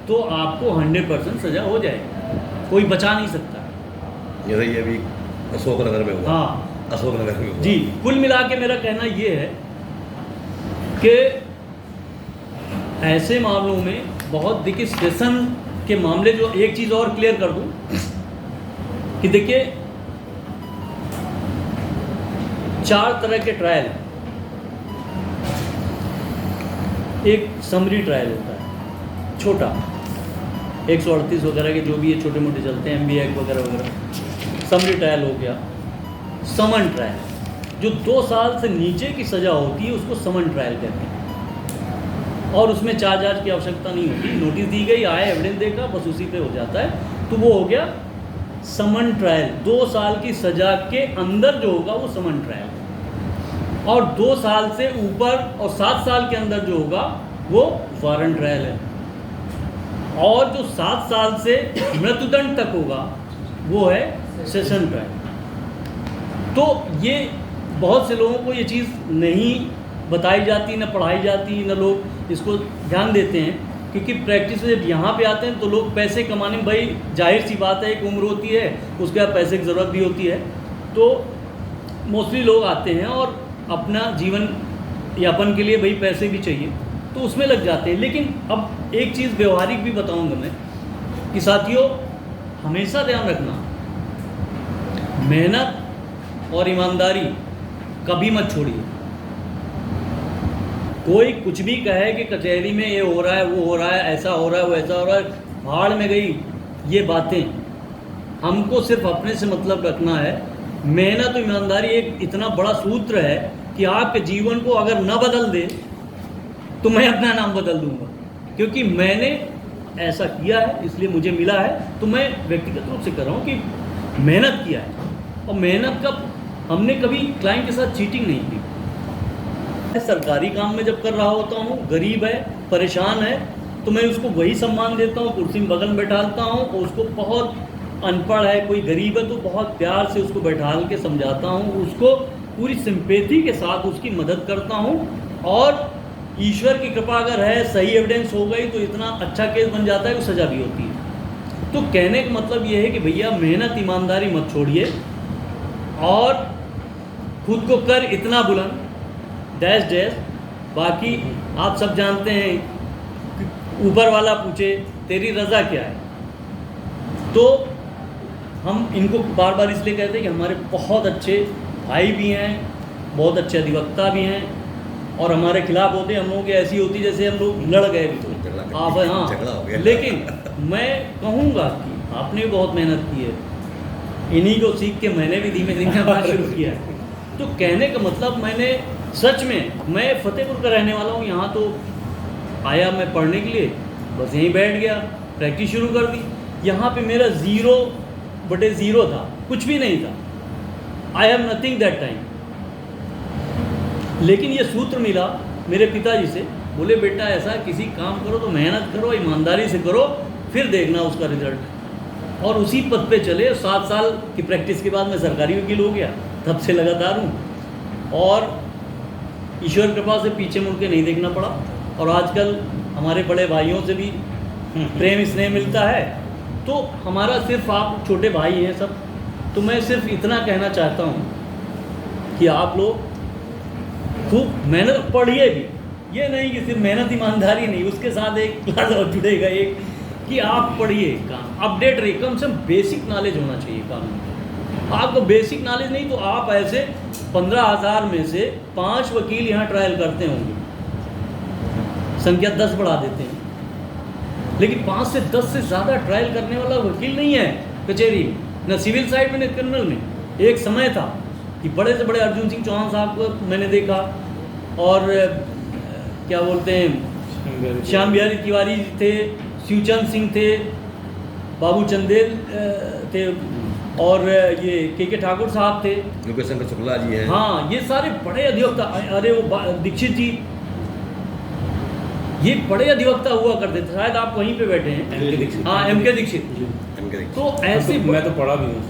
तो आपको 100% सजा हो जाएगी, कोई बचा नहीं सकता। जैसे ये अभी अशोक नगर में हुआ। हाँ अशोक नगर में हुआ जी, कुल मिला के मेरा कहना ये है कि ऐसे मामलों में बहुत, देखिए सेशन के मामले, जो एक चीज़ और क्लियर कर दूं कि देखिए 4 तरह के ट्रायल, एक समरी ट्रायल होता है छोटा, 138 वगैरह के जो भी ये छोटे मोटे चलते हैं, MB एक्ट वगैरह वगैरह, समरी ट्रायल हो गया। समन ट्रायल, जो 2 साल से नीचे की सज़ा होती है उसको समन ट्रायल कहते हैं, और उसमें चार्ज की आवश्यकता नहीं होती, नोटिस दी गई, आए, एविडेंस देखा, बस उसी पे हो जाता है, तो वो हो गया समन ट्रायल। 2 साल की सज़ा के अंदर जो होगा वो समन ट्रायल, और 2 साल से ऊपर और 7 साल के अंदर जो होगा वो वारंट ट्रायल है, और जो 7 साल से मृत्युदंड तक होगा वो है सेशन ट्रायल। तो ये बहुत से लोगों को ये चीज़ नहीं बताई जाती, न पढ़ाई जाती, न लोग इसको ध्यान देते हैं, क्योंकि प्रैक्टिस में जब यहाँ पे आते हैं तो लोग पैसे कमाने में, भाई जाहिर सी बात है, एक उम्र होती है, उसके बाद पैसे की ज़रूरत भी होती है, तो मोस्टली लोग आते हैं और अपना जीवन यापन के लिए भाई पैसे भी चाहिए, तो उसमें लग जाते हैं। लेकिन अब एक चीज़ व्यवहारिक भी बताऊंगा मैं कि साथियों, हमेशा ध्यान रखना, मेहनत और ईमानदारी कभी मत छोड़िए। कोई कुछ भी कहे कि कचहरी में ये हो रहा है, वो हो रहा है, ऐसा हो रहा है, वो ऐसा हो रहा है, भाड़ में गई ये बातें। हमको सिर्फ अपने से मतलब रखना है। मेहनत और ईमानदारी एक इतना बड़ा सूत्र है कि आपके जीवन को अगर न बदल दे तो मैं अपना नाम बदल दूंगा, क्योंकि मैंने ऐसा किया है, इसलिए मुझे मिला है। तो मैं व्यक्तिगत रूप से कर रहा हूँ कि मेहनत किया है, और मेहनत का हमने कभी क्लाइंट के साथ चीटिंग नहीं की। सरकारी काम में जब कर रहा होता हूँ, गरीब है, परेशान है, तो मैं उसको वही सम्मान देता हूँ, कुर्सी में बगल में बैठाता हूँ, और उसको बहुत अनपढ़ है, कोई गरीब है, तो बहुत प्यार से उसको बैठाल के समझाता हूँ, उसको पूरी सिंपैथी के साथ उसकी मदद करता हूँ, और ईश्वर की कृपा अगर है, सही एविडेंस हो गई, तो इतना अच्छा केस बन जाता है कि सज़ा भी होती है। तो कहने का मतलब ये है कि भैया मेहनत ईमानदारी मत छोड़िए, और खुद को कर इतना बुलंद, डैश डैश। बाकी आप सब जानते हैं, ऊपर वाला पूछे तेरी रज़ा क्या है, तो हम इनको बार बार इसलिए कहते हैं कि हमारे बहुत अच्छे भाई भी हैं, बहुत अच्छे अधिवक्ता भी हैं, और हमारे खिलाफ होते हैं, हम लोगों की ऐसी होती जैसे हम लोग लड़ गए भी, आप हाँ। लेकिन मैं कहूँगा कि आपने भी बहुत मेहनत की है, इन्हीं को सीख के मैंने भी धीमे धीमे अपना शुरू किया है। तो कहने का मतलब, मैंने सच में, मैं फतेहपुर का रहने वाला हूँ, यहाँ तो आया मैं पढ़ने के लिए, बस यहीं बैठ गया, प्रैक्टिस शुरू कर दी। यहाँ पे मेरा 0/0 था, कुछ भी नहीं था, I have nothing that time. लेकिन ये सूत्र मिला मेरे पिताजी से, बोले बेटा ऐसा किसी काम करो तो मेहनत करो, ईमानदारी से करो, फिर देखना उसका रिजल्ट। और उसी पद पे चले। 7 साल की प्रैक्टिस के बाद मैं सरकारी वकील हो गया, तब से लगातार हूँ, और ईश्वर कृपा से पीछे मुड़ के नहीं देखना पड़ा। और आजकल हमारे बड़े भाइयों से भी प्रेम स्नेह मिलता है, तो हमारा सिर्फ आप छोटे भाई हैं सब। तो मैं सिर्फ इतना कहना चाहता हूँ कि आप लोग खूब मेहनत, पढ़िए भी, ये नहीं कि सिर्फ मेहनत ईमानदारी नहीं, उसके साथ एक क्लास और जुड़ेगा एक कि आप पढ़िए, काम अपडेट रहिए, कम से कम बेसिक नॉलेज होना चाहिए कानून। आपको बेसिक नॉलेज नहीं तो आप ऐसे 15,000 में से 5 वकील यहाँ ट्रायल करते होंगे, संख्या 10 बढ़ा देते हैं, लेकिन 5 से 10 से ज़्यादा ट्रायल करने वाला वकील नहीं है कचहरी में, न सिविल साइड में न क्रिमिनल में। एक समय था कि बड़े से बड़े अर्जुन सिंह चौहान साहब को मैंने देखा, और क्या बोलते हैं, श्याम बिहारी तिवारी थे, शिवचंद सिंह थे, बाबू चंदेल थे, और ये के ठाकुर साहब थे, योगेश शंकर शुक्ला जी हैं। हाँ, ये सारे बड़े अधिवक्ता, अरे वो दीक्षित जी, ये बड़े अधिवक्ता हुआ करते थे, शायद आप वहीं पे बैठे हैं। हाँ, एम.के. दीक्षित। तो ऐसे मैं तो पढ़ा भी हूँ।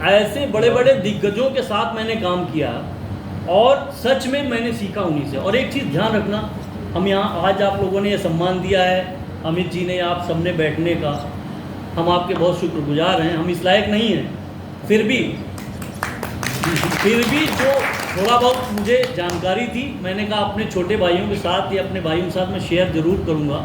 ऐसे बड़े बड़े दिग्गजों के साथ मैंने काम किया और सच में मैंने सीखा उन्हीं से। और एक चीज़ ध्यान रखना, हम यहाँ आज आप लोगों ने ये सम्मान दिया है, अमित जी ने, आप सबने बैठने का, हम आपके बहुत शुक्रगुजार हैं। हम इस लायक नहीं हैं, फिर भी जो थोड़ा बहुत मुझे जानकारी थी, मैंने कहा अपने छोटे भाइयों के साथ या अपने भाइयों के साथ मैं शेयर ज़रूर करूँगा।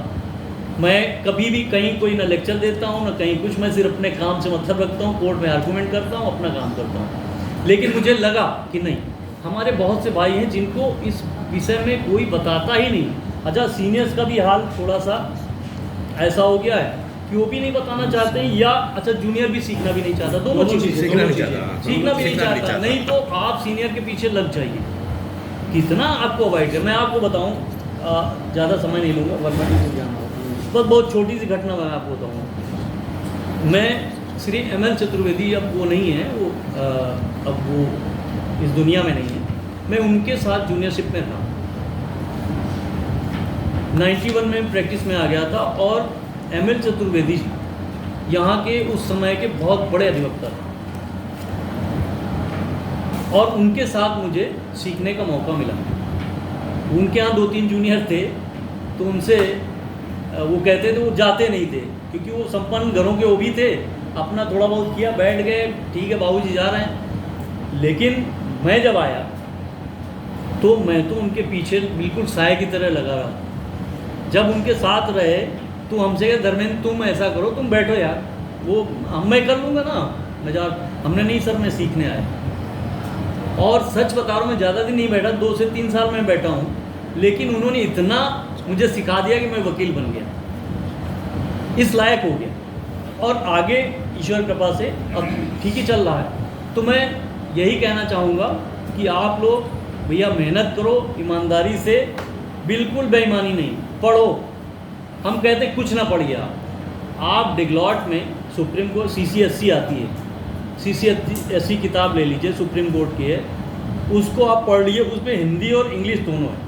मैं कभी भी कहीं कोई ना लेक्चर देता हूँ ना कहीं कुछ, मैं सिर्फ अपने काम से मतलब रखता हूँ, कोर्ट में आर्गूमेंट करता हूँ, अपना काम करता हूँ। लेकिन मुझे लगा कि नहीं, हमारे बहुत से भाई हैं जिनको इस विषय में कोई बताता ही नहीं। अच्छा, सीनियर्स का भी हाल थोड़ा सा ऐसा हो गया है कि वो भी नहीं बताना चाहते हैं, या अच्छा जूनियर भी सीखना भी नहीं चाहता, दोनों चीज़ें सीखना नहीं चाहता, सीखना भी नहीं चाहता। नहीं तो आप सीनियर के पीछे लग जाइए, कितना आपको अवॉइड कर। मैं आपको बताऊँ, ज़्यादा समय नहीं लूँगा वरना भी जाना होगा, बस बहुत छोटी सी घटना मैं आपको बताऊँगा। मैं श्री ML चतुर्वेदी, अब वो नहीं है, वो अब वो इस दुनिया में नहीं है, मैं उनके साथ जूनियरशिप में था। 91 में प्रैक्टिस में आ गया था, और ML चतुर्वेदी जी यहाँ के उस समय के बहुत बड़े अधिवक्ता थे, और उनके साथ मुझे सीखने का मौका मिला। उनके यहाँ 2-3 जूनियर थे, तो उनसे वो कहते थे, वो जाते नहीं थे क्योंकि वो संपन्न घरों के वो भी थे, अपना थोड़ा बहुत किया, बैठ गए, ठीक है बाबूजी जा रहे हैं। लेकिन मैं जब आया तो मैं तो उनके पीछे बिल्कुल साए की तरह लगा रहा। जब उनके साथ रहे तो हमसे कहा, धर्मेंद्र तुम ऐसा करो, तुम बैठो यार, वो मैं कर लूँगा ना, मैं जा। हमने नहीं सर, मैं सीखने आया। और सच बता रहा हूँ, मैं ज़्यादा दिन नहीं बैठा, 2 से 3 साल में बैठा हूँ, लेकिन उन्होंने इतना मुझे सिखा दिया कि मैं वकील बन गया, इस लायक हो गया। और आगे ईश्वर कृपा से अब ठीक ही चल रहा है। तो मैं यही कहना चाहूँगा कि आप लोग भैया मेहनत करो ईमानदारी से, बिल्कुल बेईमानी नहीं, पढ़ो। हम कहते कुछ ना पढ़िए, आप डिग्लॉट में सुप्रीम कोर्ट CCSC आती है, CCSC किताब ले लीजिए, सुप्रीम कोर्ट की है, उसको आप पढ़ लीजिए। उसमें हिंदी और इंग्लिश दोनों है।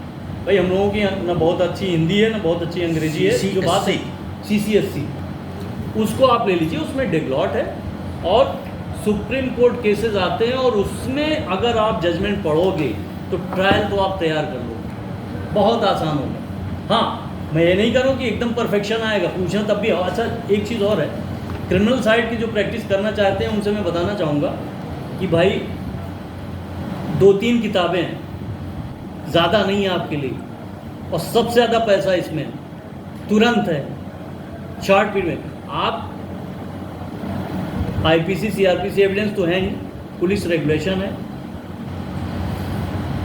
भाई हम लोगों की ना बहुत अच्छी हिंदी है ना बहुत अच्छी अंग्रेजी है, जो बात है CCSC, उसको आप ले लीजिए। उसमें डिग्लॉट है और सुप्रीम कोर्ट केसेस आते हैं, और उसमें अगर आप जजमेंट पढ़ोगे तो ट्रायल तो आप तैयार कर लोगे, बहुत आसान होगा। हाँ, मैं ये नहीं करूँ कि एकदम परफेक्शन आएगा, पूछना तब भी। अच्छा, एक चीज़ और है, क्रिमिनल साइड की जो प्रैक्टिस करना चाहते हैं उनसे मैं बताना चाहूँगा कि भाई 2-3 किताबें हैं, ज़्यादा नहीं है आपके लिए, और सबसे ज़्यादा पैसा इसमें तुरंत है, शॉर्ट पीरियड में। आप IPC CRPC एविडेंस तो है ही, पुलिस रेगुलेशन है,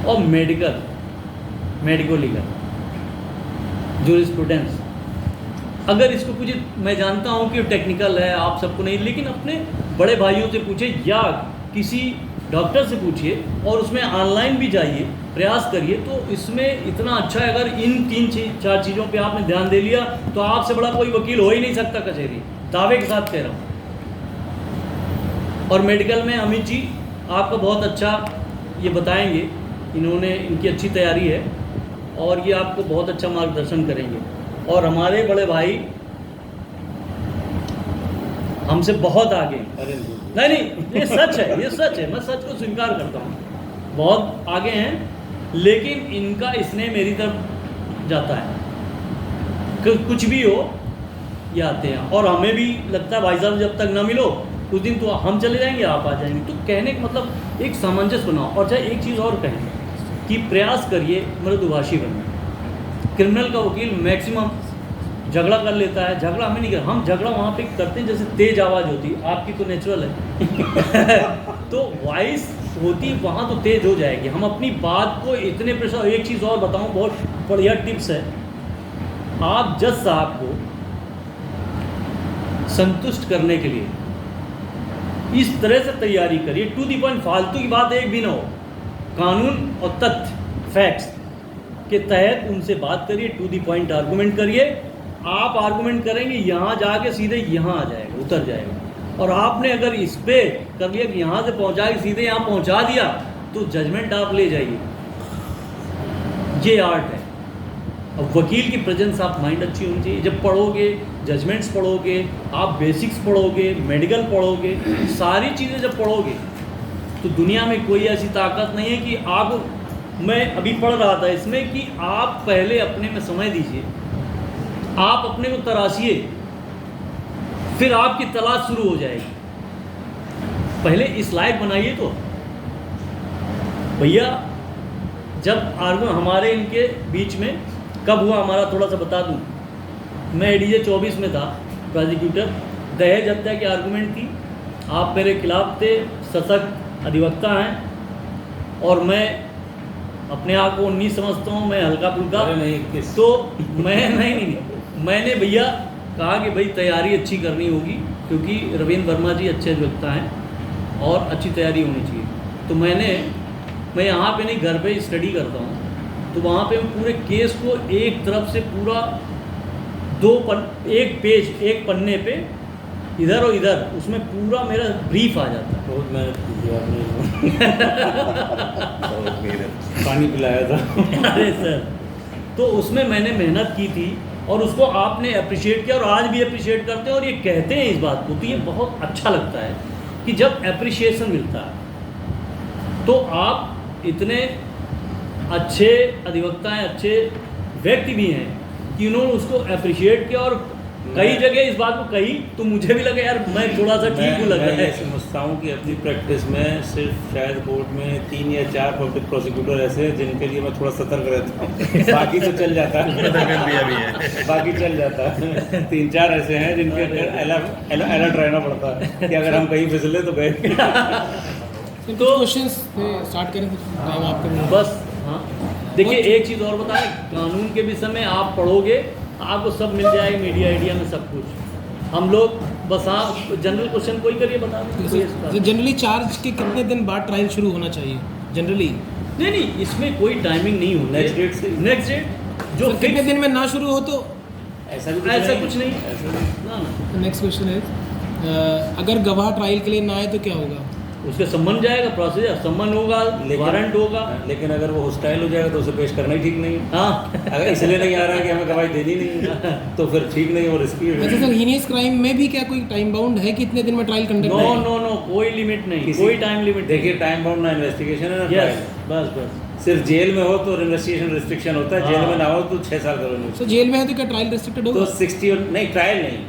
और मेडिको लीगल जूरिस्प्रूडेंस। अगर इसको कुछ, मैं जानता हूँ कि टेक्निकल है, आप सबको नहीं, लेकिन अपने बड़े भाइयों से पूछिए या किसी डॉक्टर से पूछिए, और उसमें ऑनलाइन भी जाइए, प्रयास करिए। तो इसमें इतना अच्छा है, अगर इन 3-4 चीज़ों पे आपने ध्यान दे लिया तो आपसे बड़ा कोई वकील हो ही नहीं सकता कचहरी, दावे के साथ कह रहा हूँ। और मेडिकल में अमित जी आपका बहुत अच्छा ये बताएंगे, इन्होंने, इनकी अच्छी तैयारी है, और ये आपको बहुत अच्छा मार्गदर्शन करेंगे। और हमारे बड़े भाई हमसे बहुत आगे, नहीं, ये सच है, ये सच है, मैं सच को स्वीकार करता हूँ, बहुत आगे हैं, लेकिन इनका स्नेह मेरी तरफ जाता है, कुछ भी हो ये आते हैं। और हमें भी लगता है भाई साहब जब तक ना मिलो उस दिन तो हम चले जाएंगे, आप आ जाएंगे। तो कहने का मतलब एक सामंजस्य बनाओ। और चाहे एक चीज़ और कहें कि प्रयास करिए मृदुभाषी बनने। क्रिमिनल का वकील मैक्सिमम झगड़ा कर लेता है, झगड़ा हमें नहीं कर, हम झगड़ा वहाँ पे करते हैं जैसे तेज आवाज़ होती है, आपकी तो नेचुरल है तो वॉइस होती वहाँ तो तेज हो जाएगी। हम अपनी बात को इतने प्रेशर। एक चीज़ और बताऊँ, बहुत बढ़िया टिप्स है, आप जज साहब को संतुष्ट करने के लिए इस तरह से तैयारी करिए, टू दी पॉइंट, फालतू की बात एक भी ना हो, कानून और तथ्य फैक्ट्स के तहत उनसे बात करिए, टू दी पॉइंट आर्गूमेंट करिए, आप आर्गुमेंट करेंगे यहाँ जाके सीधे यहाँ आ जाएगा, उतर जाएगा। और आपने अगर इस पे कर लिया कि यहाँ से पहुँचा के सीधे यहाँ पहुँचा दिया तो जजमेंट आप ले जाइए। ये आर्ट है। अब वकील की प्रेजेंस आप माइंड अच्छी होनी चाहिए। जब पढ़ोगे, जजमेंट्स पढ़ोगे, आप बेसिक्स पढ़ोगे, मेडिकल पढ़ोगे, सारी चीज़ें जब पढ़ोगे तो दुनिया में कोई ऐसी ताकत नहीं है कि आप, मैं अभी पढ़ रहा था इसमें कि आप पहले अपने में समय दीजिए, आप अपने को तराशिए, फिर आपकी तलाश शुरू हो जाएगी। पहले इस लायक बनाइए। तो भैया जब आर्गुमेंट हमारे इनके बीच में कब हुआ हमारा, थोड़ा सा बता दूं। मैं एडीजे 24 में था प्रोसिक्यूटर, दहेज हत्या की आर्गुमेंट थी, आप मेरे खिलाफ थे, सशक्त अधिवक्ता हैं और मैं अपने आप को 19 समझता हूँ, मैं हल्का फुल्का। तो मैंने भैया कहा कि भाई तैयारी अच्छी करनी होगी क्योंकि रविंद्र वर्मा जी अच्छे अधिवक्ता हैं और अच्छी तैयारी होनी चाहिए। तो मैं यहाँ पे नहीं, घर पे स्टडी करता हूँ, तो वहाँ पे पूरे केस को एक तरफ से पूरा एक पेज, एक पन्ने पे इधर और इधर, उसमें पूरा मेरा ब्रीफ आ जाता है। बहुत मेहनत की थी आपने। पानी पिलाया था। अरे सर, तो उसमें मैंने मेहनत की थी और उसको आपने अप्रिशिएट किया और आज भी अप्रिशिएट करते हैं और ये कहते हैं इस बात को, तो ये बहुत अच्छा लगता है कि जब अप्रिशिएशन मिलता है तो आप इतने अच्छे अधिवक्ता हैं, अच्छे व्यक्ति भी हैं कि उन्होंने उसको अप्रिशिएट किया और कई जगह इस बात को कही तो मुझे भी लगा यार मैं थोड़ा सा ठीक हूँ लगा है। मैं समझता हूँ कि अपनी प्रैक्टिस में सिर्फ शायद कोर्ट में 3 या 4 पब्लिक प्रोसिक्यूटर ऐसे हैं जिनके लिए मैं थोड़ा सतर्क रहता हूँ। बाकी तो चल जाता है, बाकी चल जाता है। 3-4 ऐसे हैं जिनके अलर्ट रहना पड़ता है कि अगर हम कहीं फिसले तो गए। तो क्वेश्चंस स्टार्ट करें, टाइम आपका बस। हाँ देखिए, एक चीज़ और बताएं, कानून के विषय में आप पढ़ोगे आपको सब मिल जाएगा, मीडिया में सब कुछ। हम लोग बस आप जनरल क्वेश्चन कोई करिए, बता दें। जनरली चार्ज के कितने दिन बाद ट्रायल शुरू होना चाहिए जनरली? नहीं, इसमें कोई टाइमिंग नहीं होती। नेक्स्ट डेट से, नेक्स्ट डेट जो कितने दिन में ना शुरू हो तो ऐसा कुछ नहीं। नेक्स्ट क्वेश्चन है, अगर गवाह ट्रायल के लिए ना आए तो क्या होगा? उसके सम्मन जाएगा, प्रोसीजर सम्मन होगा, वारंट होगा। लेकिन अगर वो हॉस्टाइल हो जाएगा तो उसे पेश करना ही ठीक नहीं है। हाँ, अगर इसलिए नहीं आ रहा है कि हमें गवाही देनी नहीं है तो फिर ठीक नहीं है, वो रिस्की है। अच्छा सर, हीनियस क्राइम में भी क्या कोई टाइम बाउंड है कि इतने दिन में ट्रायल कंडक्ट? नो, कोई लिमिट नहीं, कोई टाइम लिमिट। देखिए, टाइम बाउंड ना इन्वेस्टिगेशन है ना ट्रायल। बस सिर्फ जेल में हो तो इन्वेस्टिगेशन रिस्ट्रिक्शन होता है, जेल में ना हो तो 6 साल करोगे। तो जेल में है तो क्या ट्रायल रिस्ट्रिक्टेड होगा? तो 60 नहीं, ट्रायल नहीं,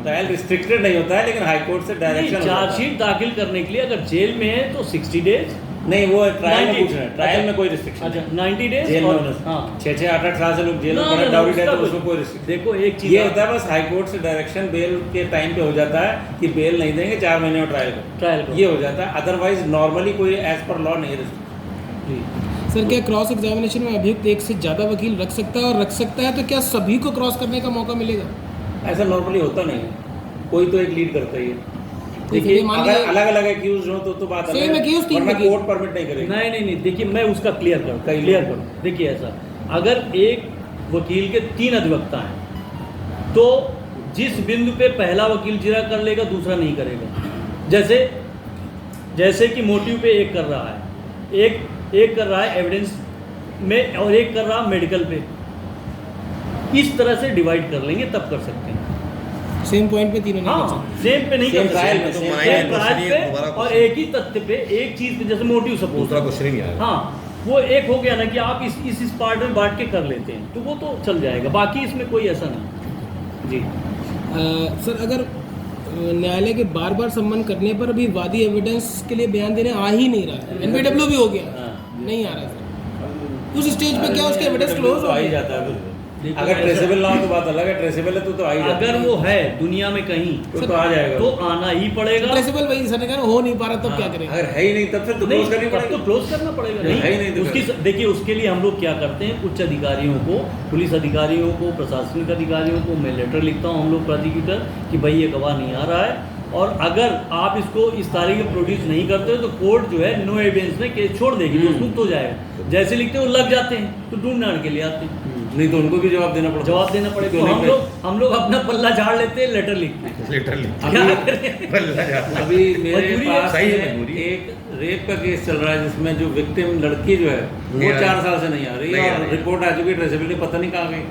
ट्रायल रिस्ट्रिक्टेड नहीं होता है, लेकिन हाई कोर्ट से डायरेक्शन चार्जशीट दाखिल करने के लिए अगर जेल में है तो 60 डेज। नहीं, वो ट्रायल में पूछ रहे हैं, ट्रायल में कोई रिस्ट्रिक्शन। अच्छा, 90 डेज जेल में। हाँ, 6-8 साल से लोग जेल में पड़े, डाउरी डेथ, उसमें कोई रिस्ट्रिक्शन। देखो एक चीज ये होता है, बस हाई कोर्ट से डायरेक्शन बेल के टाइम पे हो जाता है कि बेल नहीं देंगे, 4 महीने में ट्रायल करो, ये हो जाता है। अदरवाइज नॉर्मली कोई एज पर लॉ नहीं रिस्ट्रिक्शन। सर, क्या क्रॉस एग्जामिनेशन में अभियुक्त एक से ज़्यादा वकील रख सकता है, और रख सकता है तो क्या सभी को क्रॉस करने का मौका मिलेगा? ऐसा नॉर्मली होता नहीं है, कोई तो एक लीड करता ही है। देखिए, अगर अलग अलग एक्यूज हो तो बात अलग है, वरना कोर्ट परमिट नहीं करेगा। नहीं, देखिए मैं उसका क्लियर करूँ। देखिए ऐसा, अगर एक वकील के 3 अधिवक्ता हैं तो जिस बिंदु पे पहला वकील जिरा कर लेगा दूसरा नहीं करेगा। जैसे कि मोटिव पे एक कर रहा है, एक कर रहा है एविडेंस में और एक कर रहा है मेडिकल पे, इस तरह से डिवाइड कर लेंगे तब कर सकते हैं। सेम पॉइंट पे तीनों नहीं कर सकते। सेम पे नहीं कर सकते, ट्रायल पे और एक ही तथ्य पे, एक चीज पे, जैसे मोटिव सपोज, दूसरा क्वेश्चन ही नहीं आया। हाँ, वो एक हो गया ना कि आप इस पार्ट में बांट के कर लेते हैं तो वो तो चल जाएगा, बाकी इसमें कोई ऐसा नहीं। जी सर, अगर न्यायालय के बार बार सम्मन करने पर भी वादी एविडेंस के लिए बयान देने आ ही नहीं रहा है, NPW भी हो गया, नहीं आ रहा सर, उस स्टेज पे क्या उसके एविडेंस क्लोज हो ही जाता है? अगर ट्रेसेबल ना हो तो बात अलग है, ट्रेसेबल है तो आ ही जाता है। अगर वो है दुनिया में कहीं तो आ जाएगा, तो आना ही पड़ेगा। ट्रेसेबल वही सर ने कहा हो नहीं पा रहा, तब क्या करें? अगर है ही नहीं तब फिर तो क्लोज करनी पड़ेगी, तो क्लोज करना पड़ेगा। नहीं, उसकी देखिए, उसके लिए हम लोग क्या करते हैं, उच्च अधिकारियों को, पुलिस अधिकारियों को, प्रशासनिक अधिकारियों को मैं लेटर लिखता हूँ, हम लोग प्रोसिक्यूटर, कि भाई ये गवाह नहीं आ रहा है और अगर आप इसको इस तारीख में प्रोड्यूस नहीं करते हो तो कोर्ट जो है नो एविडेंस में केस छोड़ देगी, तो मुक्त हो जाएगा। जैसे लिखते हैं वो लग जाते हैं तो ढूंढ के लिए आते हैं। नहीं तो उनको भी जवाब देना पड़ता। जवाब देना पड़ेगा। क्यों तो नहीं हम लोग अपना पल्ला झाड़ लेते हैं, लेटर लिखते हैं। लिटरली अभी मेरे मजबूरी है, पास सही है, मजबूरी है। एक रेप का केस चल रहा है जिसमें जो विक्टिम लड़की जो है वो नहीं आ रही। 4 साल से नहीं आ रही नहीं आ और रही। रिपोर्ट आ चुकी है, ट्रेसेबिलिटी पता नहीं कहाँ गई।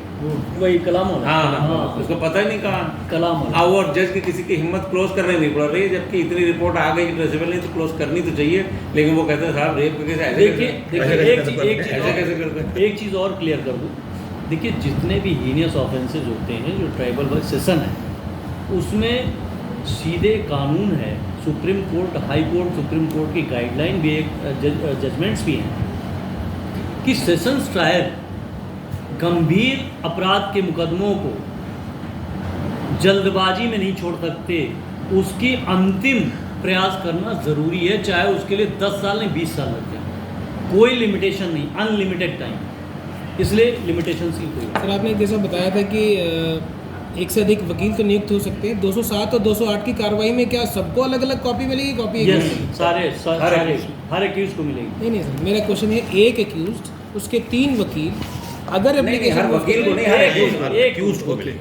वही कलाम होना। हाँ, उसको पता ही नहीं कहाँ। कलाम होना। अब और जज की किसी की हिम्मत क्लोज करने नहीं पड़ रही है, जबकि इतनी रिपोर्ट आ गई कि ट्रेसेबल नहीं तो क्लोज करनी तो चाहिए, लेकिन वो कहते हैं साहब रेप का केस ऐसे देखिए ऐसे कैसे करते हैं? एक चीज़ और क्लियर कर दूँ। देखिए जितने भी हीनियस ऑफेंसेस होते हैं जो ट्राइबल वाइज सेशन है उसमें सीधे कानून है, supreme court, high court, supreme court की गाइडलाइन भी एक जजमेंट्स भी हैं कि सेशंस ट्रायल गंभीर अपराध के मुकदमों को जल्दबाजी में नहीं छोड़ सकते, उसकी अंतिम प्रयास करना ज़रूरी है, चाहे उसके लिए 10 साल नहीं 20 साल लग जाए, कोई लिमिटेशन नहीं, अनलिमिटेड टाइम, इसलिए लिमिटेशन ही कोई। सर आपने जैसा बताया था कि एक से अधिक वकील तो नियुक्त हो सकते हैं, 207 और 208 की कार्रवाई में क्या सबको अलग अलग कॉपी मिलेगी? कॉपी एक यस, मिलेगी? हर एक्यूज को मिलेगी। नहीं सर, मेरा क्वेश्चन है एक एक्यूज्ड उसके 3 वकील, अगर नहीं, हर वकील को नहीं, हर accused को मिले।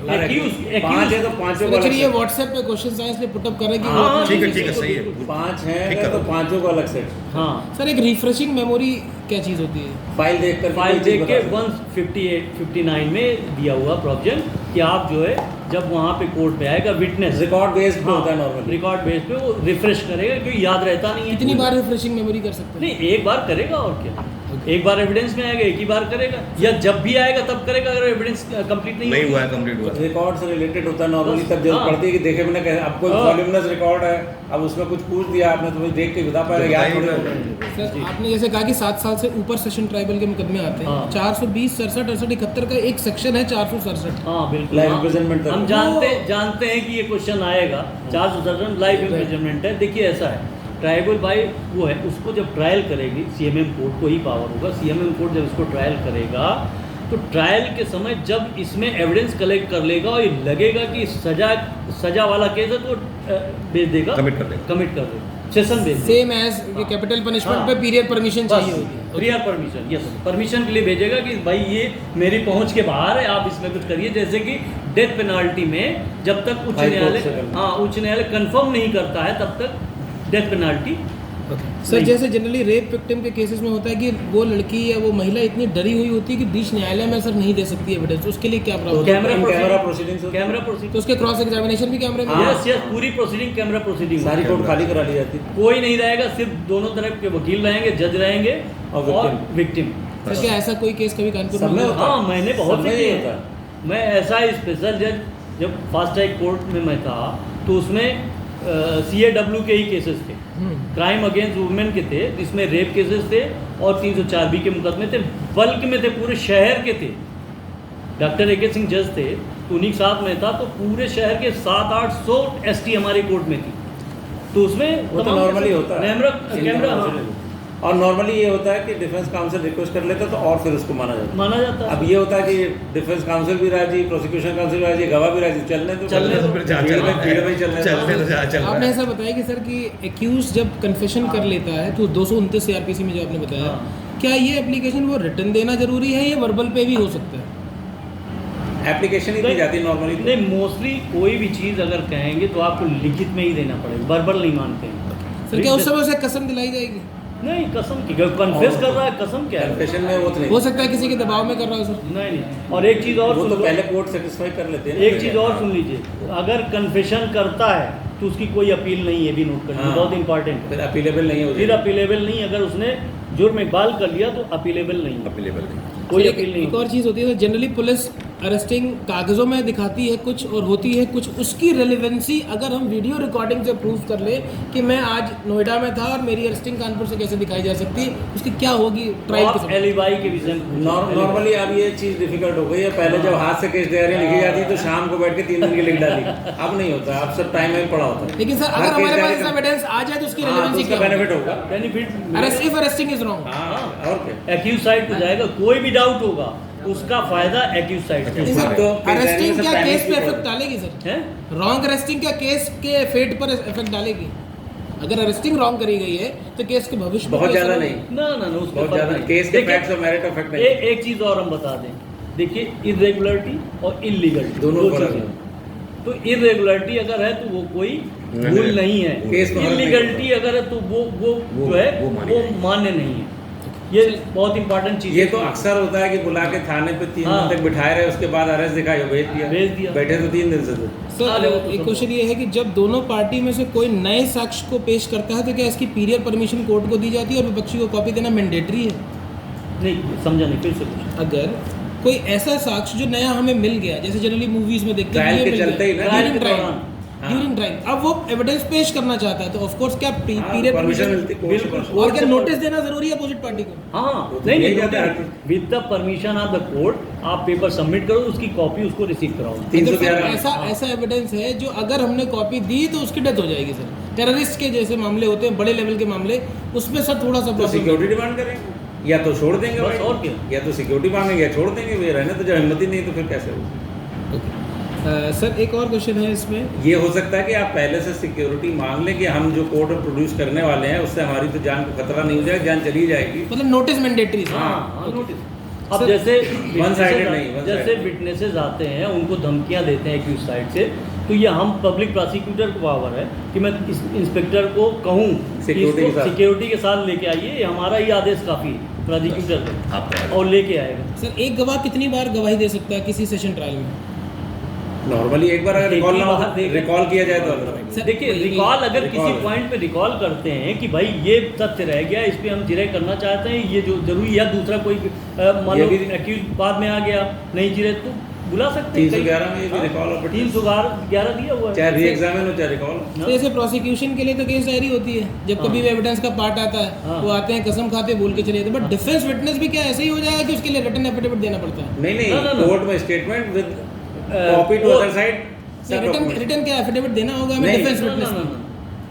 5 है तो 5 को एक्चुअली ये व्हाट्सएप पे क्वेश्चन साइंस ने पुटअप कर रहा है कि हाँ, वो- ठीक है सही है। 5 है ठीक है। तो 5 को अलग सेट। हाँ, सर एक रिफ्रेशिंग मेमोरी क्या चीज़ होती है? फाइल देख कर फाइल देख के 158-59 में दिया हुआ प्रोविजन कि आप जो है जब वहाँ पे कोर्ट पे आएगा विटनेस रिकॉर्ड बेस्ड पे होता है नॉर्मली। रिकॉर्ड बेस पे वो रिफ्रेश करेगा क्योंकि याद रहता नहीं है। कितनी बार रिफ्रेशिंग मेमोरी कर सकते हैं? नहीं, एक बार करेगा और क्या, एक बार एविडेंस में आएगा एक ही बार करेगा, या जब भी आएगा तब करेगा अगर एविडेंस कंप्लीट नहीं हुआ है, कंप्लीट हुआ है। रिकॉर्ड से रिलेटेड होता है नॉर्मली, तब जरूरत हाँ। पड़ती है कि देखे मैंने कैसे, अब कोई हाँ। वॉल्यूमिनस रिकॉर्ड है, अब उसमें कुछ पूछ दिया आपने तो मुझे देख के बता पाएगा, याद थोड़ी होगा। सर आपने जैसे कहा कि 7 साल से ऊपर सेशन ट्राइबल के मुकदमे आते हैं, हाँ। 420, 67, 68, 71 का एक सेक्शन है 467। हाँ बिल्कुल, Live हाँ। imprisonment तक। हम जानते हैं कि ये क्वेश्चन आएगा। 467 लाइफ इम्प्रिजनमेंट है। देखिए ऐसा है, ट्राइबल बाई वो है, उसको जब ट्रायल करेगी सीएमएम कोर्ट को ही पावर होगा, सीएमएम कोर्ट जब इसको ट्रायल करेगा तो ट्रायल के समय जब इसमें एविडेंस कलेक्ट कर लेगा और ये लगेगा कि सजा वाला केस है तो भेज देगा, कमिट कर देगा, सेशन भेज देगा। सेम एज कैपिटल पनिशमेंट पे पीरियड परमिशन चाहिए होती है। प्रियर परमिशन, यस, परमिशन के लिए भेजेगा कि भाई ये मेरी पहुंच के बाहर है, आप इसमें कुछ करिए। जैसे कि डेथ पेनाल्टी में जब तक उच्च न्यायालय कंफर्म नहीं करता है तब तक डेथ पेनाल्टी। सर जैसे जनरली रेप विक्टिम के केसेस में होता है कि वो लड़की या वो महिला इतनी डरी हुई होती है कि बीच न्यायालय में सर नहीं दे सकती एविडेंस, उसके लिए क्या प्रावधान? कैमरा प्रोसीडिंग्स, कैमरा प्रोसीडिंग, तो उसके क्रॉस एग्जामिनेशन भी कैमरे में? यस, पूरी प्रोसीडिंग कैमरा प्रोसीडिंग, सारी कोर्ट खाली करा ली जाती है। कोई नहीं रहेगा, सिर्फ दोनों तरफ के वकील रहेंगे, जज रहेंगे और विक्टिम। सर क्या ऐसा कोई केस कभी कानपुर सब में में? होता है। हाँ, मैंने बहुत सब में से नहीं किए होता। हैं। मैं ऐसा स्पेशल जज जब फास्ट ट्रैक कोर्ट में मैं था तो उसमें CAW के ही केसेस थे, क्राइम अगेंस्ट वुमेन के थे, जिसमें रेप केसेस थे और 304B के मुकदमे थे, बल्क में थे, पूरे शहर के थे। डॉक्टर AK सिंह जज थे तो उन्हीं के साथ में था, तो पूरे शहर के 700-800 ST हमारी कोर्ट में थी। तो उसमें वो तो नॉर्मली होता है कैमरा और नॉर्मली ये होता है कि डिफेंस काउंसिल रिक्वेस्ट कर लेता है तो और फिर उसको माना जाता है। अब ये होता है कि डिफेंस काउंसिल भी राजी, प्रोसिक्यूशन काउंसिल भी राजी, गवाह भी राजी, चलने तो आपने ऐसा बताया कि सर कि एक्यूज जब कन्फेशन कर लेता है तो 229 CRPC में जो आपने बताया, क्या ये एप्लीकेशन वो रिटर्न देना जरूरी है या वर्बल पे भी हो सकता है? एप्लीकेशन ही दी जाती है नॉर्मली। नहीं, मोस्टली कोई भी चीज़ अगर कहेंगे तो आपको लिखित में ही देना पड़ेगा, वर्बल नहीं मानते हैं। सर क्या उस समय उसे कसम दिलाई जाएगी? नहीं, कसम की कन्फेस कर रहा है, कसम क्या है? कन्फेशन में वो तो नहीं हो सकता है किसी के दबाव में कर रहा हो सर। नहीं। और एक चीज़ और वो सुन तो लो, पहले कोर्ट सेटिस्फाई कर लेते हैं। एक चीज़ और सुन लीजिए, अगर कन्फेशन करता है तो उसकी कोई अपील नहीं है, भी नोट कर लीजिए, बहुत इंपॉर्टेंट। फिर अपीलेबल नहीं हो, फिर अपीलेबल नहीं, अगर उसने जुर्म इकबाल कर लिया तो अपीलेबल नहीं, कोई अपील नहीं। एक और चीज़ होती है जनरली पुलिस अरेस्टिंग कागजों में दिखाती है कुछ और होती है कुछ, उसकी रेलेवेंसी अगर हम वीडियो रिकॉर्डिंग से प्रूव कर ले कि मैं आज नोएडा में था और मेरी अरेस्टिंग कानपुर से कैसे दिखाई जा सकती है, उसकी क्या होगी ट्रायल के समय? एलिबाई के विषय में नॉर्मली अब ये चीज़ डिफिकल्ट हो गई है। पहले जब हाथ से केस डायरी लिखी जाती तो शाम को बैठ के 3 दिन की लिख डाली, अब नहीं होता, अब सब टाइम में पड़ा होता है। लेकिन सर अगर हमारे पास एविडेंस आ जाए तो उसकी रेलेवेंसी क्या बेनिफिट होगा, benefit if arresting is wrong? और क्या, एक्यूज साइड को जाएगा, कोई भी डाउट होगा उसका फायदा एक्यूज साइड को। अरेस्टिंग क्या केस पे इफेक्ट डालेगी सर? है रॉन्ग अरेस्टिंग क्या केस के फेट पर इफेक्ट डालेगी? अगर अरेस्टिंग रॉन्ग करी गई है तो केस के भविष्य में बहुत कोई ज्यादा असर नहीं, ना, उसका बहुत ज्यादा केस के फैक्ट्स और मेरिट ऑफ फैक्ट नहीं। एक चीज और हम बता दें, देखिए इरेगुलरिटी और इलीगलिटी दोनों दो फर्क चीज़ें है। हैं। तो इरेगुलरिटी अगर है तो वो कोई भूल नहीं है, केस तो हल नहीं इलीगलिटी होगा। अगर है तो वो जो है वो मानी वो जाएगी। मान्य नहीं है। ये बहुत इंपॉर्टेंट चीज़ ये है। तो अक्सर होता है कि बुला के थाने पे 3 हाँ। दिन तक बिठाए रहे, उसके बाद अरेस्ट दिखाई भेज दिया। बैठे तो 3 दिन से थे। सर अरे वो तो एक सब क्वेश्चन ये है कि जब दोनों पार्टी में से कोई नए साक्ष्य को पेश करता है तो क्या इसकी पीरियड परमिशन कोर्ट को दी जाती है और विपक्षी को कॉपी देना मैंडेटरी है? नहीं समझा नहीं, फिर से कुछ अगर कोई ऐसा साक्ष्य जो नया हमें मिल गया, जैसे जनरली मूवीज में देखते ट्रायल ये के मिल चलते गया, ही ना, ट्रायल के ड्यूरिंग दौरान। हाँ। ड्यूरिंग ट्रायल, अब वो एविडेंस पेश करना चाहता है तो ऑफ कोर्स क्या पीरियड परमिशन परमिशन मिलती कोर्ट से बिल्कुल। परमिशन। और क्या नोटिस देना जरूरी है अपोजिट पार्टी को? हाँ वो तो नहीं दिया नहीं जाता है। With the permission of the court आप पेपर सबमिट करो, उसकी कॉपी उसको रिसीव कराओ। अगर 311 सर ऐसा ऐसा एविडेंस है जो अगर हमने कॉपी दी तो उसकी डेथ हो जाएगी सर। टेररिस्ट के जैसे मामले होते हैं, बड़े लेवल के मामले, उसमें सर थोड़ा सा तो problem- सिक्योरिटी डिमांड करेंगे या तो छोड़ देंगे बस भाई, और क्या। या तो सिक्योरिटी मांगेंगे या छोड़ देंगे। वे रहने तो जब हिम्मत ही नहीं तो फिर कैसे होगा। सर एक और क्वेश्चन है इसमें, ये हो सकता है कि आप पहले से सिक्योरिटी मांग लें कि हम जो कोर्ट में प्रोड्यूस करने वाले हैं उससे हमारी तो जान को खतरा नहीं हो जाएगा, जान चली जाएगी। मतलब नोटिस मैंडेटरी सर। हाँ नोटिस। अब सर, जैसे one-sided नहीं, one-sided। जैसे विटनेसेस आते हैं उनको धमकियां देते हैं एक्यूज साइड से, तो ये हम पब्लिक प्रोसिक्यूटर को पावर है कि मैं इस इंस्पेक्टर को कहूँ Security के साथ। सिक्योरिटी के साथ लेके आइए, ये हमारा ही आदेश काफ़ी है प्रोसिक्यूटर को, आप और लेके आएगा। सर एक गवाह कितनी बार गवाही दे सकता है किसी सेशन ट्रायल में? नॉर्मली एक बार अगर एक रिकॉल ही ना हो, बार देख- रिकॉल किया जाए तो अलग है। सर, देखिए वही- रिकॉल अगर रिकॉल किसी है। पॉइंट पे रिकॉल करते हैं कि भाई ये तथ्य रह गया, इस पे हम जिरह करना चाहते हैं, ये जो जरूरी, या दूसरा कोई मान ये लो भी- एक्यूज बाद में आ गया नहीं जिरह, तो बुला सकते हैं। 311 में ये भी हाँ, रिकॉल और 311 दिया हुआ है। चाहे री एग्जामिन हो चाहे रिकॉल। तो जैसे प्रोसिक्यूशन के लिए तो केस डायरी होती है, जब हाँ। कभी भी एविडेंस का पार्ट आता है हाँ। वो आते हैं कसम खाते बोल के चले जाते हैं, बट डिफेंस विटनेस भी क्या ऐसे ही हो जाएगा कि उसके लिए रिटन एफिडेविट देना पड़ता है? नहीं No, no, no. कोर्ट में स्टेटमेंट विद कॉपी टू वो- अदर साइड रिटन क्या एफिडेविट देना होगा हमें नहीं, defence No, no, witness no, में? no.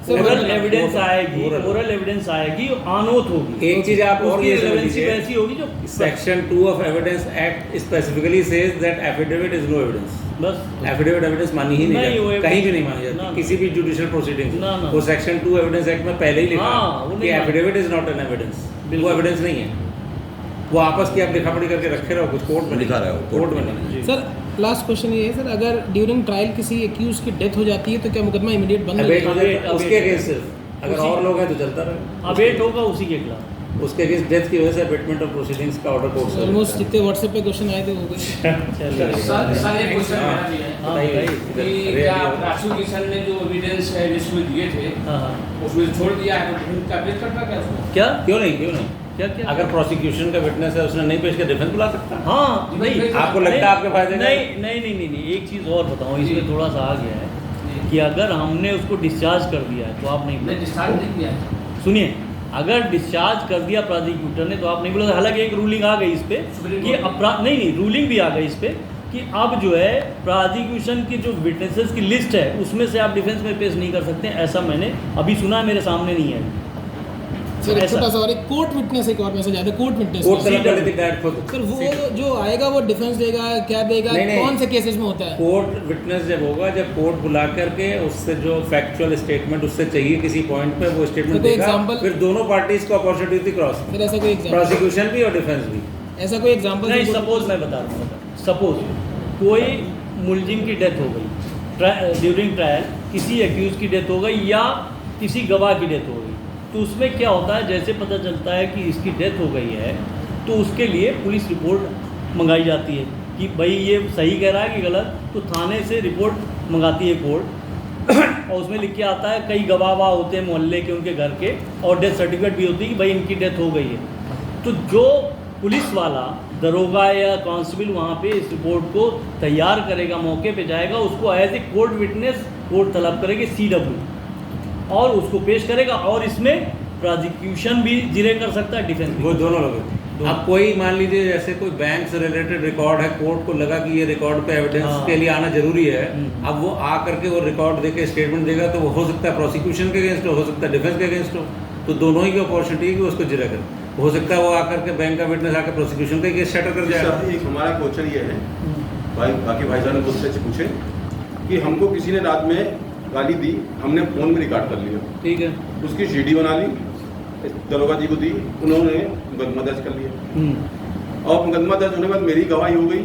Sir, oral oral- evidence आएगी, oral। ओरल एविडेंस आएगी, ऑनोथ होगी। एक चीज आप और उसकी ये समझ relevancy लीजिए, वैसी होगी जो section 2 of evidence act specifically says that affidavit is no evidence. बस एफिडेविट एविडेंस मानी ही नहीं नहीं, जाती, वो कहीं भी नहीं मानी ना, जाती ना। किसी भी जुडिशियल प्रोसीडिंग ना, ना। वो सेक्शन 2 एविडेंस एक्ट में पहले ही लिखा हाँ, वो है नहीं कि मानी। Affidavit is not an evidence. वो बिल्कुल। एविडेंस नहीं है, वो आपस की आप लिखापढ़ी करके रखे रहो, कुछ कोर्ट में लिखा रहे हो, कोर्ट में कोर्ट में। नहीं। जी। सर लास्ट क्वेश्चन ये है सर, अगर ड्यूरिंग ट्रायल किसी एक्यूज की डेथ हो जाती है तो क्या मुकदमा इमीडिएट बंद हो अबेट जाएगा? हो जाता है, उसके अगेंस्ट सिर्फ, अगर उसी- और लोग हैं तो चलता रहे। अवेट होगा उसी के खिलाफ। उसके अगेंस्ट डेथ की वजह से अबेटमेंट ऑफ प्रोसीडिंग्स का ऑर्डर कोर्ट से ऑलमोस्ट जितने व्हाट्सएप पे क्वेश्चन आए थे हो गए। चलिए। सर एक क्वेश्चन हाँ। मेरा भी है हाँ, बताइए बताइए। इधर, कि अरे क्या अभी- प्रोसिक्यूशन ने जो एविडेंस है जिसमें दिए थे हाँ, हाँ। उसमें से छोड़ दिया है तो क्या पेश करता क्या उसको? क्या क्यों नहीं क्या क्या अगर प्रोसिक्यूशन का विटनेस है उसने नहीं पेश किया, डिफेंस बुला सकता है। हाँ नहीं आपको लगता है आपके फायदे का? नहीं, एक चीज़ और बताऊँ, इसमें थोड़ा सा आ गया है कि अगर हमने उसको डिस्चार्ज कर दिया है तो आप नहीं मैं बोले। डिस्चार्ज नहीं किया है। सुनिए, अगर डिस्चार्ज कर दिया प्रोसिक्यूटर ने तो आप नहीं बोले। हालांकि एक रूलिंग आ गई इस पे सुप्रीम कि कोर्ट अपराध नहीं, रूलिंग भी आ गई इस पे कि अब जो है प्रोसिक्यूशन की जो विटनेसेस की लिस्ट है उसमें से आप डिफेंस में पेश नहीं कर सकते। ऐसा मैंने अभी सुना, मेरे सामने नहीं है। सर एक ऐसा- छोटा सा और एक कोर्ट विटनेस, एक और मैसेज आया था कोर्ट कोर्ट विटनेस। तलब कर लेती डायरेक्ट खुद। सर वो जो आएगा वो डिफेंस देगा क्या देगा, नहीं, नहीं। कौन से केसेस में होता है? कोर्ट विटनेस जब होगा, जब कोर्ट बुला करके उससे जो फैक्चुअल स्टेटमेंट उससे चाहिए किसी पॉइंट पे वो स्टेटमेंट तो कोई देगा, example- फिर दोनों पार्टीज को अपॉर्चुनिटी क्रॉस, फिर ऐसा कोई एग्जांपल, प्रोसिक्यूशन भी और डिफेंस भी। ऐसा कोई एग्जांपल? नहीं, सपोज मैं बता रहा हूँ, सपोज कोई मुलजिम की डेथ हो गई ड्यूरिंग ट्रायल, किसी एक्यूज की डेथ हो गई या किसी गवाह की डेथ हो गई, तो उसमें क्या होता है, जैसे पता चलता है कि इसकी डेथ हो गई है तो उसके लिए पुलिस रिपोर्ट मंगाई जाती है कि भाई ये सही कह रहा है कि गलत, तो थाने से रिपोर्ट मंगाती है कोर्ट और उसमें लिख के आता है, कई गवाह वहाँ होते हैं मोहल्ले के, उनके घर के, और डेथ सर्टिफिकेट भी होती है कि भाई इनकी डेथ हो गई है। तो जो पुलिस वाला दरोगा या कांस्टेबल वहाँ पे इस रिपोर्ट को तैयार करेगा, मौके पे जाएगा, उसको as a court witness court तलब करेगी CW और उसको पेश करेगा, और इसमें प्रोसिक्यूशन भी जिरे कर सकता है, डिफेंस भी। वो दोनों लोग हैं। दोनों। अब कोई मान लीजिए जैसे कोई बैंक से रिलेटेड रिकॉर्ड है, कोर्ट को लगा कि ये रिकॉर्ड पे एविडेंस हाँ। के लिए आना जरूरी है, हम्म। अब वो आ करके वो रिकॉर्ड देके स्टेटमेंट देगा, तो वो हो सकता है प्रोसिक्यूशन के अगेंस्ट हो सकता है डिफेंस के अगेंस्ट हो, तो दोनों ही की अपॉर्चुनिटी है कि उसको जिरा करे। हो सकता है वो आकर के बैंक का विटनेस आकर प्रोसिक्यूशन का केस सेटल कर जाएगा। सर, एक हमारा क्वेश्चन ये है, भाई बाकी भाईजान ने मुझसे पूछे कि हमको किसी ने रात में गाली दी, हमने फोन में रिकॉर्ड कर लिया, ठीक है। उसकी CD बना ली, दरोगा जी को दी, उन्होंने मुकदमा दर्ज कर लिया। और मुकदमा दर्ज होने के बाद मेरी गवाही हो गई,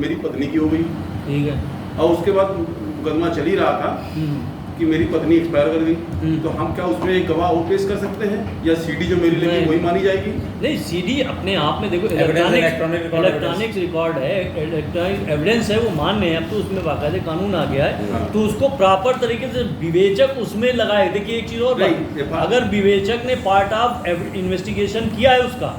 मेरी पत्नी की हो गई, ठीक है। और उसके बाद मुकदमा चल ही रहा था कि मेरी पत्नी एक्सपायर कर गई, तो हम क्या उसमें एक गवाह और पेश कर सकते हैं या सीडी जो मेरी लगी वही मानी जाएगी? नहीं, सीडी अपने आप में देखो इलेक्ट्रॉनिक इलेक्ट्रॉनिक रिकॉर्ड है, इलेक्ट्रॉनिक एविडेंस है, वो मान्य है। अब तो उसमें बाकायदे कानून आ गया है, हाँ। तो उसको प्रॉपर तरीके से विवेचक उसमें लगाए। देखिए एक चीज़ और नहीं, बात, अगर विवेचक ने पार्ट ऑफ इन्वेस्टिगेशन किया है उसका,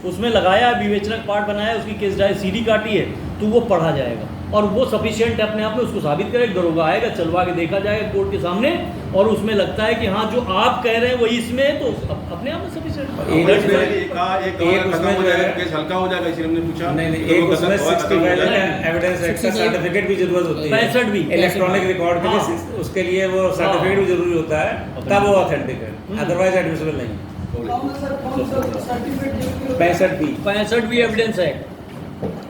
उसमें लगाया है, विवेचनक पार्ट बनाया है, उसकी केस डायरी सीडी काटी है, तो वो पढ़ा जाएगा और वो सफिशिएंट है अपने आप में, उसको साबित करे। दरोगा आएगा, चलवा के देखा जाएगा कोर्ट के सामने, और उसमें लगता है कि हाँ जो आप कह रहे हैं वही इसमें है, तो अपने आप में सफिशिएंट। एक उसमें जो है केस हल्का हो जाएगा, इसलिए हमने पूछा। नहीं, एक उसमें 65 एविडेंस एक्ट का सर्टिफिकेट भी जरूरत होती है, 65 भी इलेक्ट्रॉनिक रिकॉर्ड के लिए, उसके लिए वो सर्टिफिकेट भी जरूरी होता है, तब वो ऑथेंटिक है, अदरवाइज एडमिसिबल नहीं। 65 भी एविडेंस है,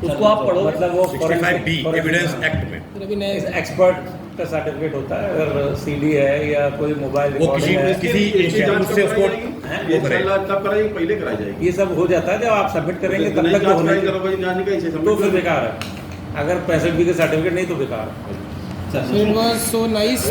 उसको आप पढ़ो। मतलब वो 65B एविडेंस एक्ट में फिर अभी नए एक्सपर्ट का सर्टिफिकेट होता है, अगर सीडी है या कोई मोबाइल वो किसी इंस्टीट्यूट से उसको ये तब कराई, पहले कराई जाएगी। ये सब हो जाता है जब आप सबमिट करेंगे, तब तक तो होना चाहिए, तो फिर बेकार है। अगर 65B का सर्टिफिकेट नहीं तो बेकार है। So it was so nice.